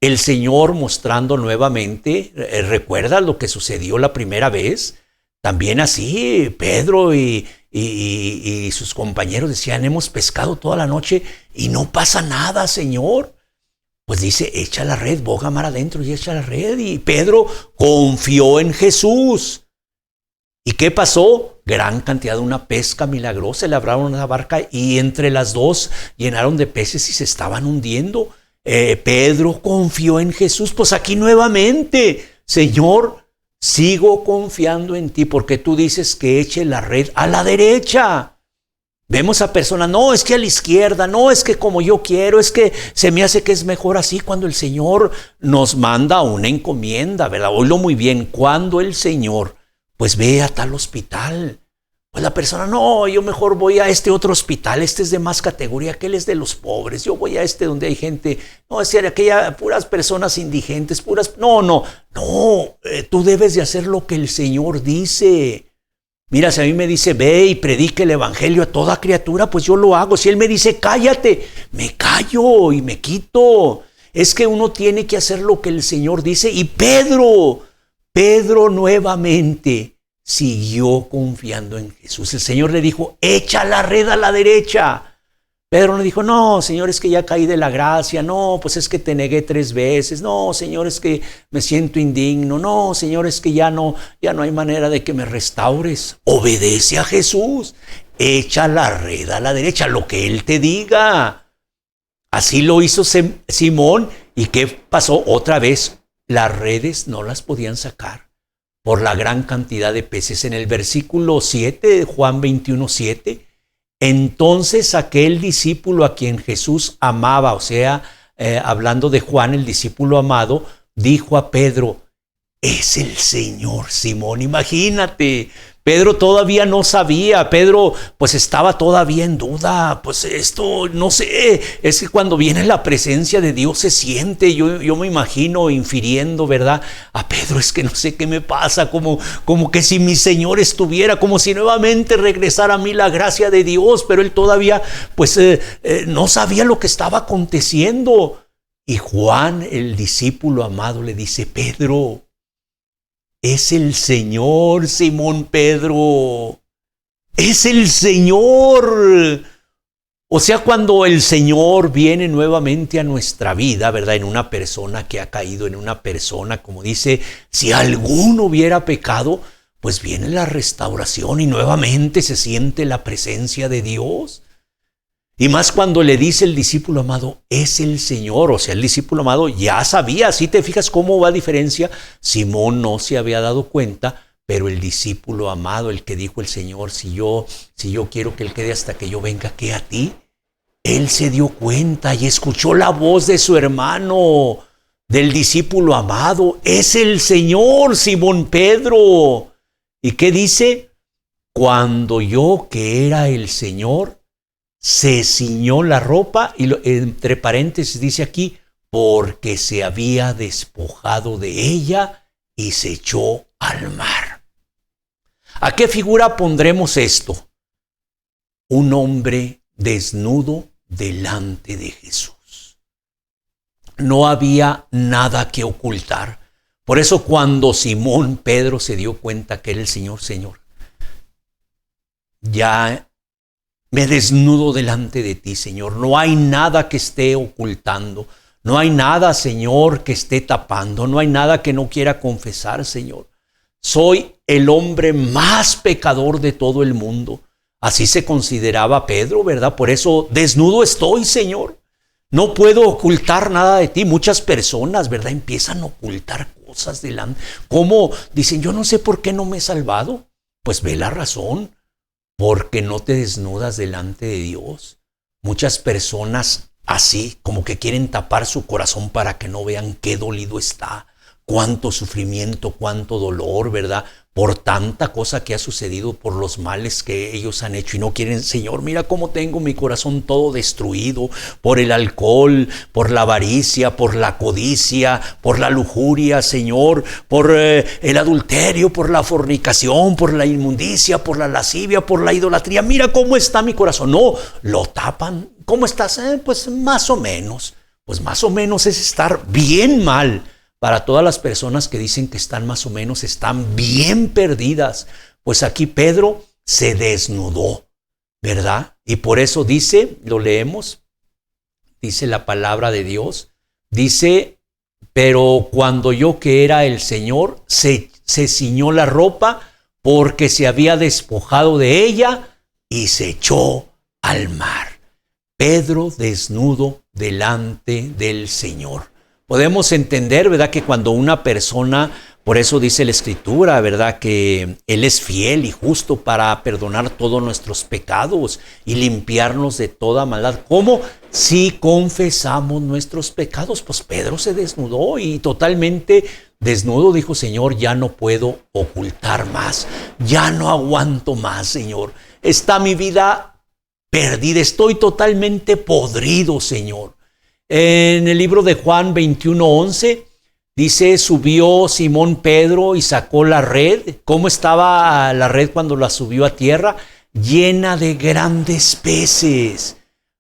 El Señor mostrando nuevamente, recuerda lo que sucedió la primera vez, también así Pedro y sus compañeros decían, hemos pescado toda la noche y no pasa nada, Señor. Pues dice, echa la red, boga mar adentro y echa la red. Y Pedro confió en Jesús. ¿Y qué pasó? Gran cantidad de una pesca milagrosa, le abrieron una barca y entre las dos llenaron de peces y se estaban hundiendo. Pedro confió en Jesús. Pues aquí nuevamente, Señor, sigo confiando en ti porque tú dices que eche la red a la derecha. Vemos a personas, no, es que a la izquierda, no, es que como yo quiero, es que se me hace que es mejor así. Cuando el Señor nos manda una encomienda, ¿verdad? Oílo muy bien, cuando el Señor, pues ve a tal hospital, pues la persona, no, yo mejor voy a este otro hospital, este es de más categoría, aquel es de los pobres, yo voy a este donde hay gente, no, es de aquella, puras personas indigentes, no, tú debes de hacer lo que el Señor dice. Mira, si a mí me dice, ve y predique el evangelio a toda criatura, pues yo lo hago. Si Él me dice, cállate, me callo y me quito. Es que uno tiene que hacer lo que el Señor dice. Y Pedro nuevamente siguió confiando en Jesús. El Señor le dijo, echa la red a la derecha. Pedro no dijo, no, Señor, es que ya caí de la gracia. No, pues es que te negué 3 veces. No, Señor, es que me siento indigno. No, Señor, es que ya no hay manera de que me restaures. Obedece a Jesús. Echa la red a la derecha, lo que Él te diga. Así lo hizo Simón. ¿Y qué pasó? Otra vez, las redes no las podían sacar por la gran cantidad de peces. En el versículo 7 de Juan 21:7, entonces aquel discípulo a quien Jesús amaba, o sea, hablando de Juan, el discípulo amado, dijo a Pedro, es el Señor, Simón. Imagínate, Pedro todavía no sabía, Pedro pues estaba todavía en duda, pues esto no sé, es que cuando viene la presencia de Dios se siente, yo me imagino infiriendo, ¿verdad? A Pedro, es que no sé qué me pasa, como que si mi Señor estuviera, como si nuevamente regresara a mí la gracia de Dios, pero él todavía pues no sabía lo que estaba aconteciendo. Y Juan, el discípulo amado, le dice, Pedro, es el Señor, Simón Pedro, es el Señor. O sea, cuando el Señor viene nuevamente a nuestra vida, ¿verdad? En una persona que ha caído, en una persona, como dice, si alguno hubiera pecado, pues viene la restauración y nuevamente se siente la presencia de Dios. Y más cuando le dice el discípulo amado, es el Señor. O sea, el discípulo amado ya sabía. Si te fijas cómo va a diferencia, Simón no se había dado cuenta, pero el discípulo amado, el que dijo el Señor, si yo quiero que Él quede hasta que yo venga, ¿qué a ti? Él se dio cuenta y escuchó la voz de su hermano, del discípulo amado. Es el Señor, Simón Pedro. ¿Y qué dice? Cuando oyó que era el Señor, se ciñó la ropa y entre paréntesis dice aquí, porque se había despojado de ella y se echó al mar. ¿A qué figura pondremos esto? Un hombre desnudo delante de Jesús. No había nada que ocultar. Por eso cuando Simón Pedro se dio cuenta que era el Señor, Señor, ya me desnudo delante de ti, Señor. No hay nada que esté ocultando. No hay nada, Señor, que esté tapando. No hay nada que no quiera confesar, Señor. Soy el hombre más pecador de todo el mundo. Así se consideraba Pedro, ¿verdad? Por eso desnudo estoy, Señor. No puedo ocultar nada de ti. Muchas personas, ¿verdad?, empiezan a ocultar cosas delante. ¿Cómo? Dicen, yo no sé por qué no me he salvado. Pues ve la razón. Porque no te desnudas delante de Dios. Muchas personas así, como que quieren tapar su corazón para que no vean qué dolido está, cuánto sufrimiento, cuánto dolor, ¿verdad? Por tanta cosa que ha sucedido, por los males que ellos han hecho y no quieren, Señor, mira cómo tengo mi corazón todo destruido por el alcohol, por la avaricia, por la codicia, por la lujuria, Señor, por el adulterio, por la fornicación, por la inmundicia, por la lascivia, por la idolatría. Mira cómo está mi corazón. No, lo tapan. ¿Cómo estás? Pues más o menos. Pues más o menos es estar bien mal. Para todas las personas que dicen que están más o menos, están bien perdidas. Pues aquí Pedro se desnudó, ¿verdad? Y por eso dice, lo leemos, dice la palabra de Dios, dice, pero cuando oyó que era el Señor, se ciñó la ropa porque se había despojado de ella y se echó al mar. Pedro desnudo delante del Señor. Podemos entender, ¿verdad?, que cuando una persona, por eso dice la Escritura, ¿verdad?, que Él es fiel y justo para perdonar todos nuestros pecados y limpiarnos de toda maldad. ¿Cómo? Si confesamos nuestros pecados. Pues Pedro se desnudó y totalmente desnudo dijo, Señor, ya no puedo ocultar más, ya no aguanto más, Señor. Está mi vida perdida, estoy totalmente podrido, Señor. En el libro de Juan 21:11 dice, subió Simón Pedro y sacó la red. ¿Cómo estaba la red cuando la subió a tierra? Llena de grandes peces.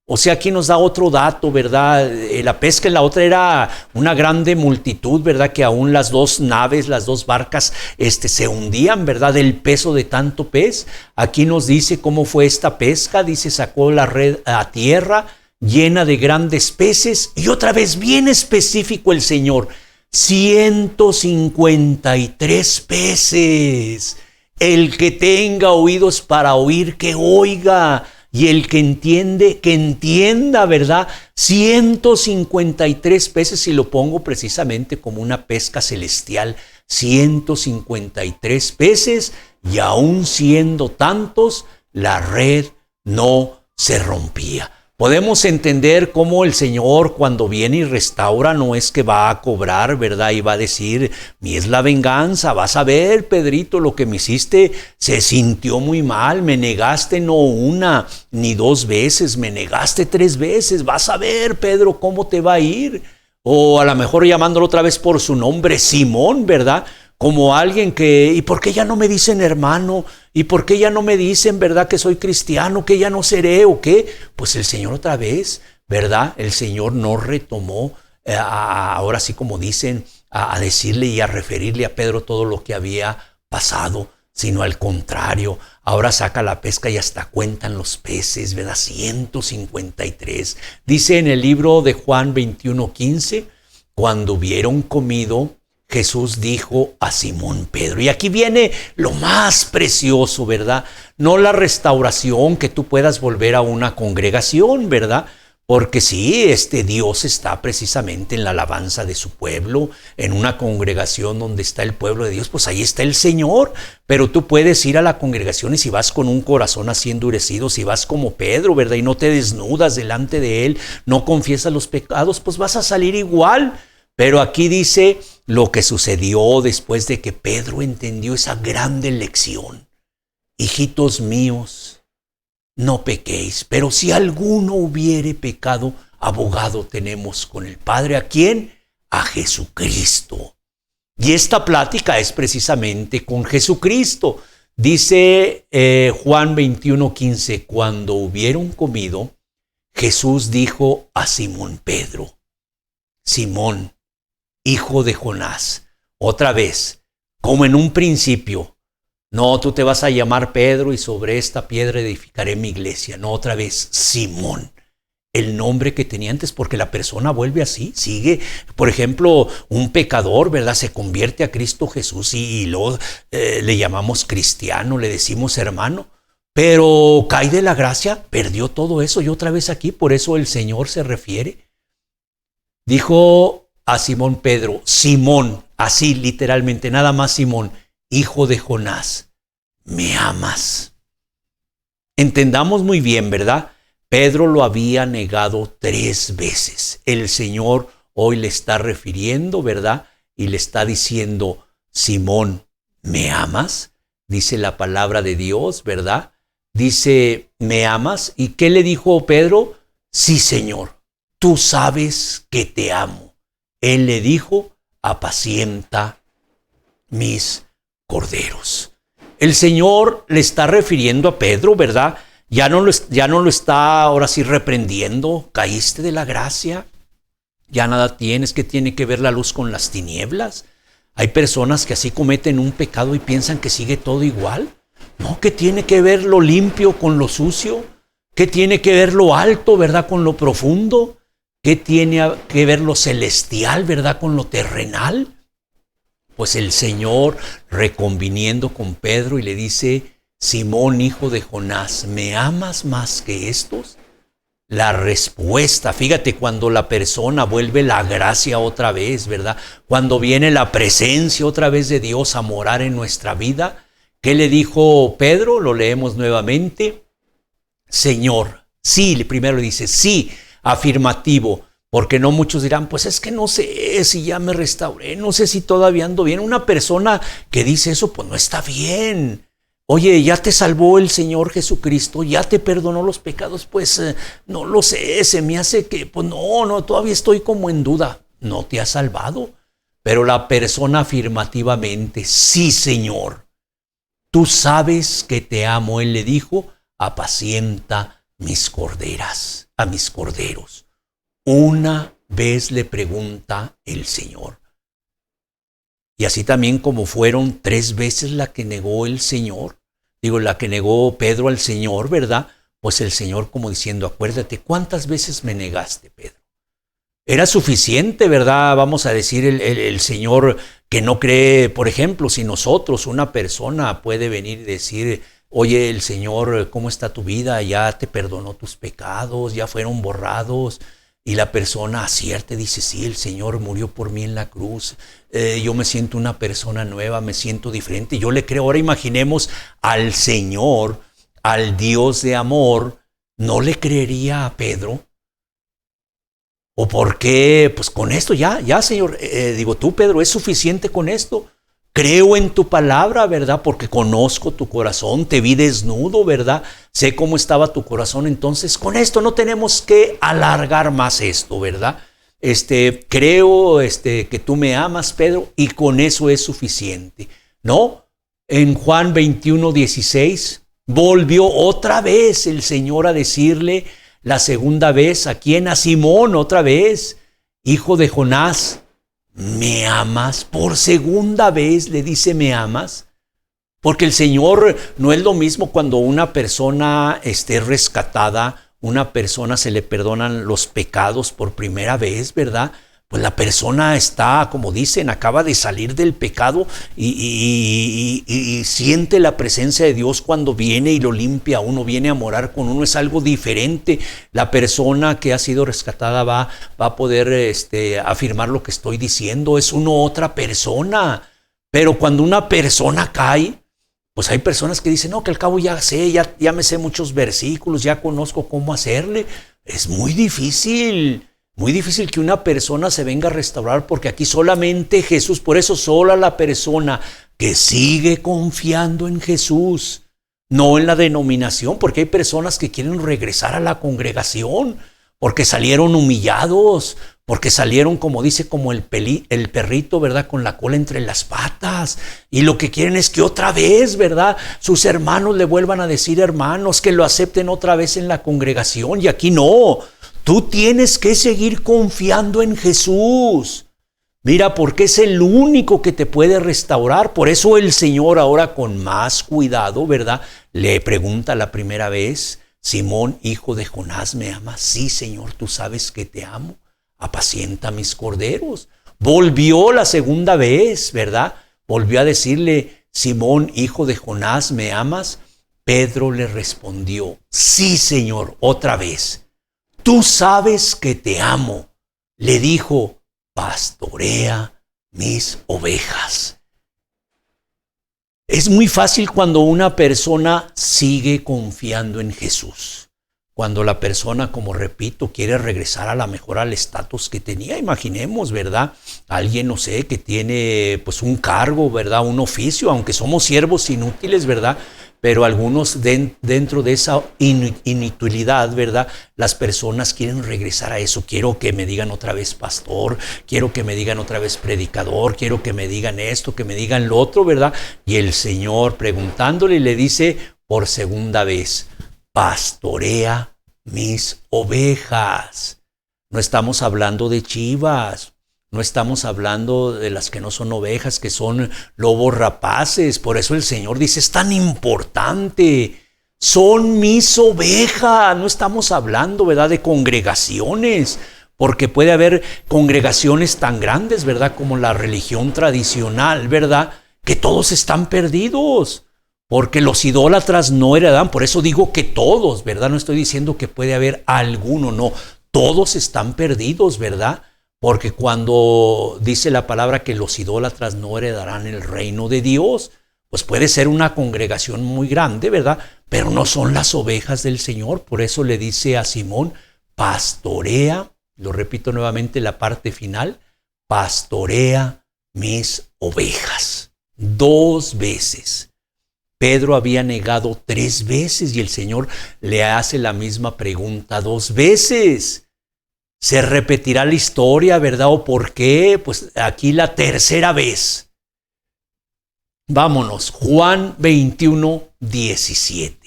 O sea, aquí nos da otro dato, ¿verdad? La pesca en la otra era una grande multitud, ¿verdad? Que aún las dos naves, las dos barcas, se hundían, ¿verdad? Del peso de tanto pez. Aquí nos dice cómo fue esta pesca. Dice, sacó la red a tierra, llena de grandes peces, y otra vez bien específico el Señor, 153 peces. El que tenga oídos para oír, que oiga, y el que entiende, que entienda, ¿verdad? 153 peces, si lo pongo precisamente como una pesca celestial, 153 peces, y aún siendo tantos, la red no se rompía. Podemos entender cómo el Señor cuando viene y restaura no es que va a cobrar, ¿verdad? Y va a decir, mi es la venganza, vas a ver, Pedrito, lo que me hiciste se sintió muy mal, me negaste no una ni dos veces, me negaste 3 veces, vas a ver, Pedro, cómo te va a ir. O a lo mejor llamándolo otra vez por su nombre, Simón, ¿verdad? Como alguien que, ¿y por qué ya no me dicen hermano? ¿Y por qué ya no me dicen, verdad, que soy cristiano, que ya no seré o qué? Pues el Señor otra vez, ¿verdad? El Señor no retomó, ahora sí como dicen, a decirle y a referirle a Pedro todo lo que había pasado, sino al contrario, ahora saca la pesca y hasta cuentan los peces, ¿verdad? 153. Dice en el libro de Juan 21:15, cuando hubieron comido, Jesús dijo a Simón Pedro, y aquí viene lo más precioso, ¿verdad? No la restauración, que tú puedas volver a una congregación, ¿verdad? Porque sí, Dios está precisamente en la alabanza de su pueblo, en una congregación donde está el pueblo de Dios, pues ahí está el Señor. Pero tú puedes ir a la congregación y si vas con un corazón así endurecido, si vas como Pedro, ¿verdad? Y no te desnudas delante de Él, no confiesas los pecados, pues vas a salir igual. Pero aquí dice lo que sucedió después de que Pedro entendió esa grande lección. Hijitos míos, no pequéis, pero si alguno hubiere pecado, abogado tenemos con el Padre. ¿A quién? A Jesucristo. Y esta plática es precisamente con Jesucristo. Dice Juan 21:15, cuando hubieron comido, Jesús dijo a Simón Pedro: Simón, hijo de Jonás, otra vez, como en un principio, no, tú te vas a llamar Pedro y sobre esta piedra edificaré mi iglesia. No, otra vez, Simón, el nombre que tenía antes, porque la persona vuelve así, sigue. Por ejemplo, un pecador, ¿verdad? Se convierte a Cristo Jesús y luego le llamamos cristiano, le decimos hermano, pero cae de la gracia, perdió todo eso y otra vez aquí, por eso el Señor se refiere. Dijo a Simón Pedro, Simón, así literalmente, nada más Simón, hijo de Jonás, ¿me amas? Entendamos muy bien, ¿verdad? Pedro lo había negado 3 veces. El Señor hoy le está refiriendo, ¿verdad? Y le está diciendo, Simón, ¿me amas? Dice la palabra de Dios, ¿verdad? Dice, ¿me amas? ¿Y qué le dijo Pedro? Sí, Señor, tú sabes que te amo. Él le dijo, apacienta mis corderos. El Señor le está refiriendo a Pedro, ¿verdad? Ya no lo está ahora sí reprendiendo. Caíste de la gracia, ya nada tienes. ¿Qué tiene que ver la luz con las tinieblas? Hay personas que así cometen un pecado y piensan que sigue todo igual. No, ¿qué tiene que ver lo limpio con lo sucio? ¿Qué tiene que ver lo alto, verdad, con lo profundo? ¿Qué tiene que ver lo celestial, verdad, con lo terrenal? Pues el Señor reconviniendo con Pedro y le dice, Simón, hijo de Jonás, ¿me amas más que estos? La respuesta, fíjate, cuando la persona vuelve la gracia otra vez, ¿verdad? Cuando viene la presencia otra vez de Dios a morar en nuestra vida, ¿qué le dijo Pedro? Lo leemos nuevamente. Señor, sí, primero le dice, sí, afirmativo. Porque no muchos dirán, pues es que no sé si ya me restauré, no sé si todavía ando bien. Una persona que dice eso, pues no está bien. Oye, ya te salvó el Señor Jesucristo, ya te perdonó los pecados, pues no lo sé, se me hace que, pues no, todavía estoy como en duda. No te ha salvado. Pero la persona afirmativamente, sí, Señor, tú sabes que te amo. Él le dijo, apacienta mis corderas, a mis corderos. Una vez le pregunta el Señor. Y así también como fueron 3 veces la que negó el Señor, la que negó Pedro al Señor, ¿verdad? Pues el Señor como diciendo, acuérdate, ¿cuántas veces me negaste, Pedro? Era suficiente, ¿verdad? Vamos a decir el Señor que no cree, por ejemplo, si nosotros, una persona puede venir y decir, oye, el Señor, ¿cómo está tu vida? Ya te perdonó tus pecados, ya fueron borrados. Y la persona acierta y dice, sí, el Señor murió por mí en la cruz. Yo me siento una persona nueva, me siento diferente. Yo le creo. Ahora imaginemos al Señor, al Dios de amor, ¿no le creería a Pedro? ¿O por qué? Pues con esto ya Señor, tú Pedro, es suficiente con esto. Creo en tu palabra, ¿verdad? Porque conozco tu corazón, te vi desnudo, ¿verdad? Sé cómo estaba tu corazón. Entonces, con esto no tenemos que alargar más esto, ¿verdad? Creo que tú me amas, Pedro, y con eso es suficiente, ¿no? En Juan 21:16, volvió otra vez el Señor a decirle la segunda vez, ¿a quién? A Simón, otra vez, hijo de Jonás. ¿Me amas? Por segunda vez le dice, ¿me amas? Porque el Señor no es lo mismo cuando una persona esté rescatada, una persona se le perdonan los pecados por primera vez, ¿verdad? Pues la persona está, como dicen, acaba de salir del pecado y siente la presencia de Dios cuando viene y lo limpia a uno, viene a morar con uno, es algo diferente. La persona que ha sido rescatada va a poder afirmar lo que estoy diciendo, es otra persona. Pero cuando una persona cae, pues hay personas que dicen, no, que al cabo ya sé, ya me sé muchos versículos, ya conozco cómo hacerle. Es muy difícil que una persona se venga a restaurar, porque aquí solamente Jesús, por eso sola la persona que sigue confiando en Jesús, no en la denominación, porque hay personas que quieren regresar a la congregación, porque salieron humillados, porque salieron, como dice, como el perrito, ¿verdad? Con la cola entre las patas. Y lo que quieren es que otra vez, ¿verdad? Sus hermanos le vuelvan a decir hermanos, que lo acepten otra vez en la congregación. Y aquí no, tú tienes que seguir confiando en Jesús. Mira, porque es el único que te puede restaurar. Por eso el Señor ahora con más cuidado, ¿verdad? Le pregunta la primera vez: Simón, hijo de Jonás, ¿me amas? Sí, Señor, tú sabes que te amo. Apacienta mis corderos. Volvió la segunda vez, ¿verdad? Volvió a decirle: Simón, hijo de Jonás, ¿me amas? Pedro le respondió: sí, Señor, otra vez. Tú sabes que te amo. Le dijo: pastorea mis ovejas. Es muy fácil cuando una persona sigue confiando en Jesús. Cuando la persona, como repito, quiere regresar a la mejor al estatus que tenía. Imaginemos, ¿verdad? Alguien, no sé, que tiene pues un cargo, ¿verdad? Un oficio, aunque somos siervos inútiles, ¿verdad? Pero algunos dentro de esa inutilidad, ¿verdad? Las personas quieren regresar a eso. Quiero que me digan otra vez pastor, quiero que me digan otra vez predicador, quiero que me digan esto, que me digan lo otro, ¿verdad? Y el Señor, preguntándole, le dice por segunda vez: pastorea mis ovejas. No estamos hablando de chivas. No estamos hablando de las que no son ovejas, que son lobos rapaces. Por eso el Señor dice: es tan importante. Son mis ovejas. No estamos hablando, ¿verdad?, de congregaciones. Porque puede haber congregaciones tan grandes, ¿verdad?, como la religión tradicional, ¿verdad?, que todos están perdidos. Porque los idólatras no heredan. Por eso digo que todos, ¿verdad? No estoy diciendo que puede haber alguno, no. Todos están perdidos, ¿verdad? Porque cuando dice la palabra que los idólatras no heredarán el reino de Dios, pues puede ser una congregación muy grande, ¿verdad? Pero no son las ovejas del Señor. Por eso le dice a Simón: pastorea, lo repito nuevamente la parte final, pastorea mis ovejas. 2 veces. Pedro había negado 3 veces y el Señor le hace la misma pregunta 2 veces. Se repetirá la historia, ¿verdad? ¿O por qué? Pues aquí la tercera vez. Vámonos, Juan 21, 17.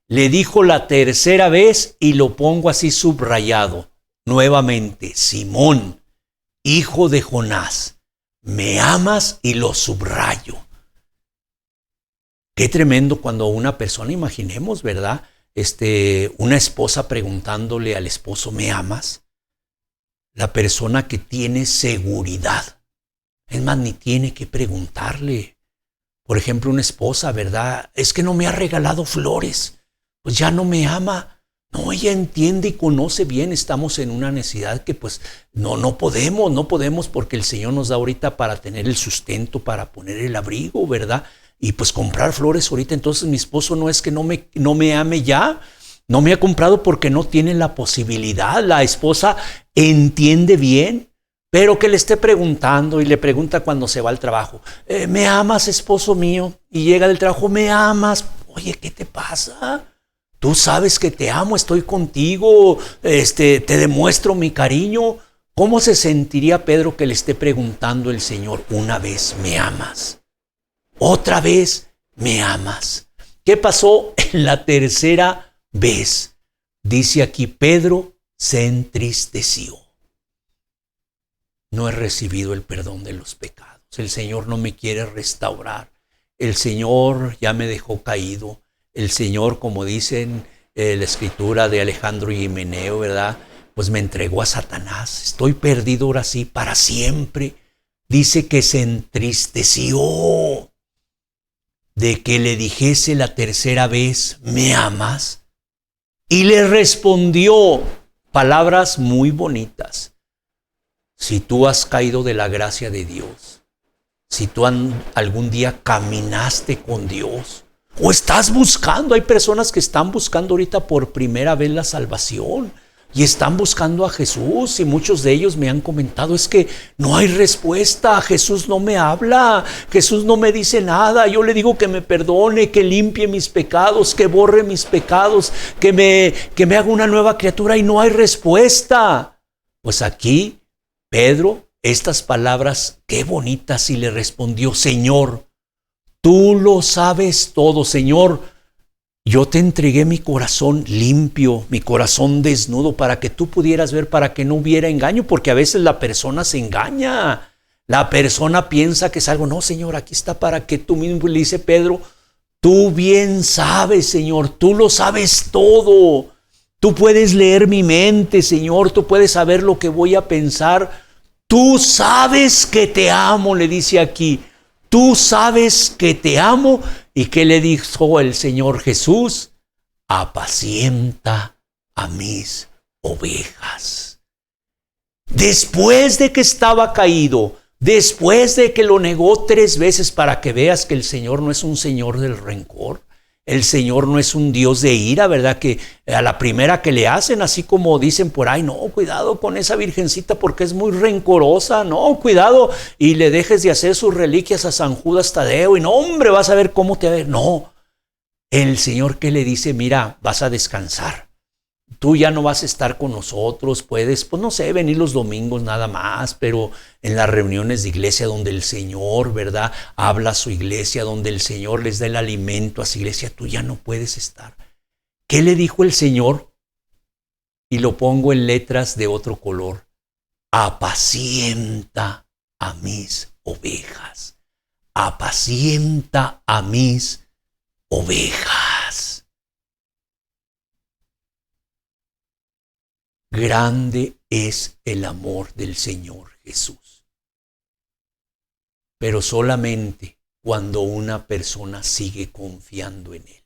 Le dijo la tercera vez, y lo pongo así subrayado nuevamente: Simón, hijo de Jonás, ¿me amas? Y lo subrayo. Qué tremendo cuando una persona, imaginemos, ¿verdad? Una esposa preguntándole al esposo: ¿me amas? La persona que tiene seguridad, es más, ni tiene que preguntarle. Por ejemplo, una esposa, ¿verdad? Es que no me ha regalado flores, pues ya no me ama. No, ella entiende y conoce bien. Estamos en una necesidad que pues no podemos porque el Señor nos da ahorita para tener el sustento, para poner el abrigo, ¿verdad? Y pues comprar flores ahorita. Entonces mi esposo no es que no me ame ya. No me ha comprado porque no tiene la posibilidad. La esposa entiende bien, pero que le esté preguntando y le pregunta cuando se va al trabajo: ¿me amas, esposo mío? Y llega del trabajo: ¿me amas? Oye, ¿qué te pasa? Tú sabes que te amo, estoy contigo, te demuestro mi cariño. ¿Cómo se sentiría Pedro que le esté preguntando el Señor una vez: ¿me amas? Otra vez: ¿me amas? ¿Qué pasó en la tercera vez? Dice aquí: Pedro se entristeció. No he recibido el perdón de los pecados. El Señor no me quiere restaurar. El Señor ya me dejó caído. El Señor, como dicen la escritura de Alejandro y Himeneo, ¿verdad?, pues me entregó a Satanás. Estoy perdido ahora sí para siempre. Dice que se entristeció de que le dijese la tercera vez: ¿me amas? Y le respondió palabras muy bonitas: si tú has caído de la gracia de Dios, si tú algún día caminaste con Dios, o estás buscando, hay personas que están buscando ahorita por primera vez la salvación. y están buscando a Jesús, y muchos de ellos me han comentado, es que no hay respuesta, Jesús no me habla, Jesús no me dice nada, yo le digo que me perdone, que limpie mis pecados, que borre mis pecados, que me haga una nueva criatura, y no hay respuesta. Pues aquí Pedro, estas palabras, qué bonitas, y le respondió: Señor, tú lo sabes todo, Señor. Yo te entregué mi corazón limpio, mi corazón desnudo, para que tú pudieras ver, para que no hubiera engaño, porque a veces la persona se engaña. La persona piensa que es algo. No, Señor, aquí está para que tú mismo. Le dice Pedro: tú bien sabes, Señor, tú lo sabes todo. Tú puedes leer mi mente, Señor, tú puedes saber lo que voy a pensar. Tú sabes que te amo, le dice aquí. Tú sabes que te amo. ¿Y qué le dijo el Señor Jesús? Apacienta a mis ovejas. Después de que estaba caído, después de que lo negó 3 veces, para que veas que el Señor no es un Señor del rencor. El Señor no es un Dios de ira, ¿verdad? Que a la primera que le hacen, así como dicen por ahí, no, cuidado con esa virgencita porque es muy rencorosa, no, cuidado, y le dejes de hacer sus reliquias a San Judas Tadeo, y no, hombre, vas a ver cómo te va a ver. No, el Señor que le dice: mira, vas a descansar. Tú ya no vas a estar con nosotros, puedes, pues no sé, venir los domingos nada más, pero en las reuniones de iglesia donde el Señor, ¿verdad?, habla a su iglesia, donde el Señor les da el alimento a su iglesia, tú ya no puedes estar. ¿Qué le dijo el Señor? Y lo pongo en letras de otro color: apacienta a mis ovejas. Apacienta a mis ovejas. Grande es el amor del Señor Jesús. Pero solamente cuando una persona sigue confiando en Él.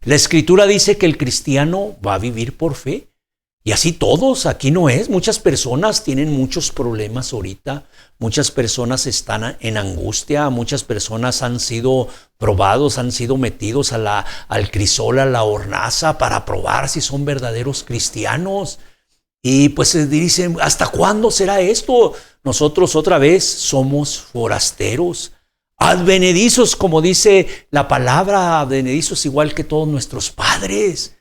La Escritura dice que el cristiano va a vivir por fe. Y así todos, aquí no es. Muchas personas tienen muchos problemas ahorita. Muchas personas están en angustia. Muchas personas han sido probados, han sido metidos al crisol, a la hornaza, para probar si son verdaderos cristianos. Y pues se dicen: ¿hasta cuándo será esto? Nosotros otra vez somos forasteros, advenedizos, como dice la palabra, advenedizos igual que todos nuestros padres.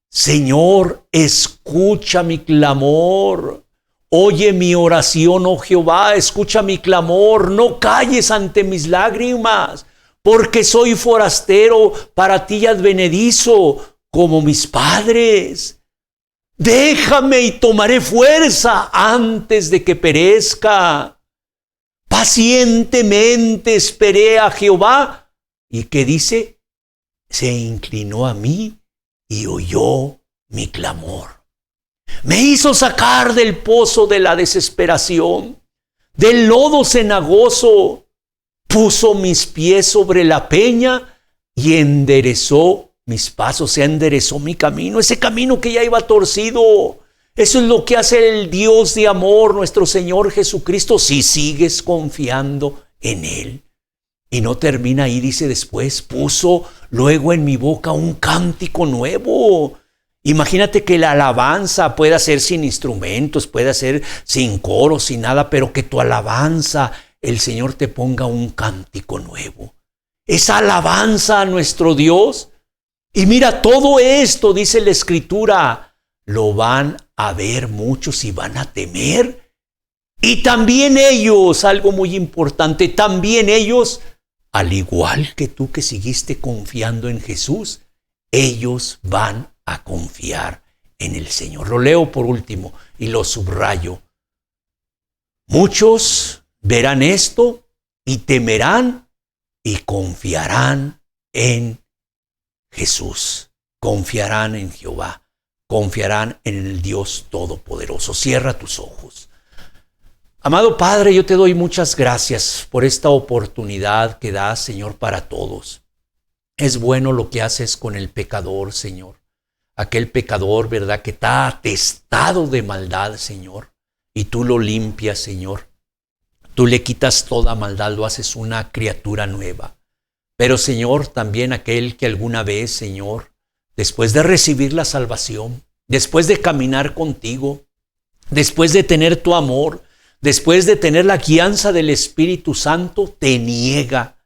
Señor, escucha mi clamor. Oye mi oración, oh Jehová, escucha mi clamor. No calles ante mis lágrimas, porque soy forastero para ti, advenedizo, como mis padres. Déjame y tomaré fuerza antes de que perezca. Pacientemente esperé a Jehová. ¿Y qué dice? Se inclinó a mí y oyó mi clamor. Me hizo sacar del pozo de la desesperación, del lodo cenagoso. Puso mis pies sobre la peña y enderezó mis pasos, se enderezó mi camino, ese camino que ya iba torcido. Eso es lo que hace el Dios de amor, nuestro Señor Jesucristo, si sigues confiando en Él. Y no termina ahí, dice después: puso luego en mi boca un cántico nuevo. Imagínate que la alabanza pueda ser sin instrumentos, pueda ser sin coros, sin nada, pero que tu alabanza, el Señor te ponga un cántico nuevo. Esa alabanza a nuestro Dios. Y mira, todo esto, dice la Escritura, lo van a ver muchos y van a temer. Y también ellos, algo muy importante, también ellos, al igual que tú que seguiste confiando en Jesús, ellos van a confiar en el Señor. Lo leo por último y lo subrayo. Muchos verán esto y temerán y confiarán en Jesús. Confiarán en Jehová. Confiarán en el Dios Todopoderoso. Cierra tus ojos. Amado Padre, yo te doy muchas gracias por esta oportunidad que das, Señor, para todos. Es bueno lo que haces con el pecador, Señor. Aquel pecador, ¿verdad?, que está atestado de maldad, Señor. Y tú lo limpias, Señor. Tú le quitas toda maldad, lo haces una criatura nueva. Pero, Señor, también aquel que alguna vez, Señor, después de recibir la salvación, después de caminar contigo, después de tener tu amor, después de tener la guianza del Espíritu Santo, te niega.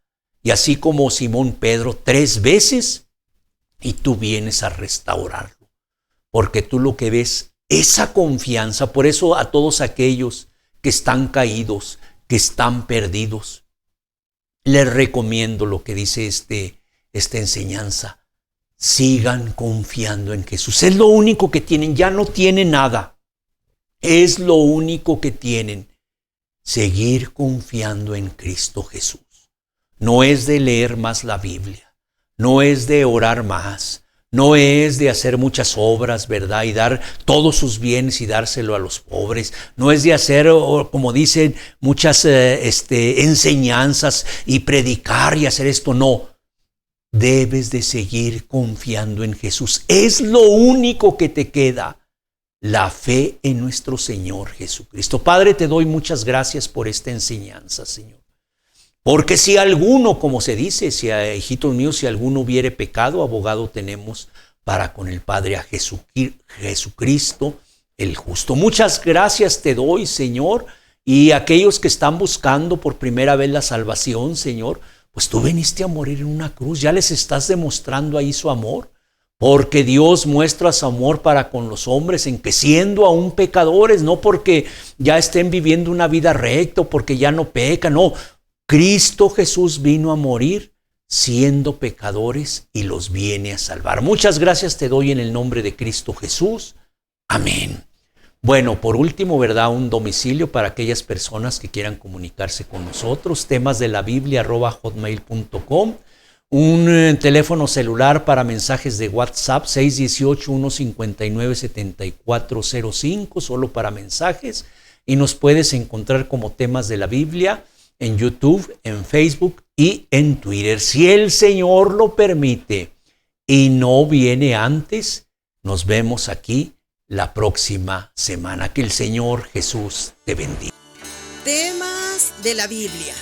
Y así como Simón Pedro 3 veces, y tú vienes a restaurarlo. Porque tú lo que ves, esa confianza. Por eso a todos aquellos que están caídos, que están perdidos, les recomiendo lo que dice esta enseñanza. Sigan confiando en Jesús. Es lo único que tienen, ya no tienen nada. Es lo único que tienen. Seguir confiando en Cristo Jesús. No es de leer más la Biblia. No es de orar más. No es de hacer muchas obras, ¿verdad? Y dar todos sus bienes y dárselo a los pobres. No es de hacer, como dicen, muchas enseñanzas y predicar y hacer esto. No. Debes de seguir confiando en Jesús. Es lo único que te queda. La fe en nuestro Señor Jesucristo. Padre, te doy muchas gracias por esta enseñanza, Señor. Porque si alguno, como se dice, hijitos míos, si alguno hubiere pecado, abogado tenemos para con el Padre a Jesucristo el justo. Muchas gracias te doy, Señor, y aquellos que están buscando por primera vez la salvación, Señor, pues tú viniste a morir en una cruz, ya les estás demostrando ahí su amor, porque Dios muestra su amor para con los hombres en que siendo aún pecadores, no porque ya estén viviendo una vida recta, porque ya no pecan, no, Cristo Jesús vino a morir siendo pecadores y los viene a salvar. Muchas gracias te doy en el nombre de Cristo Jesús. Amén. Bueno, por último, ¿verdad? Un domicilio para aquellas personas que quieran comunicarse con nosotros. Temas de la Biblia @hotmail.com. Un teléfono celular para mensajes de WhatsApp 618-159-7405, solo para mensajes. Y nos puedes encontrar como Temas de la Biblia en YouTube, en Facebook y en Twitter. Si el Señor lo permite y no viene antes, nos vemos aquí la próxima semana. Que el Señor Jesús te bendiga. Temas de la Biblia.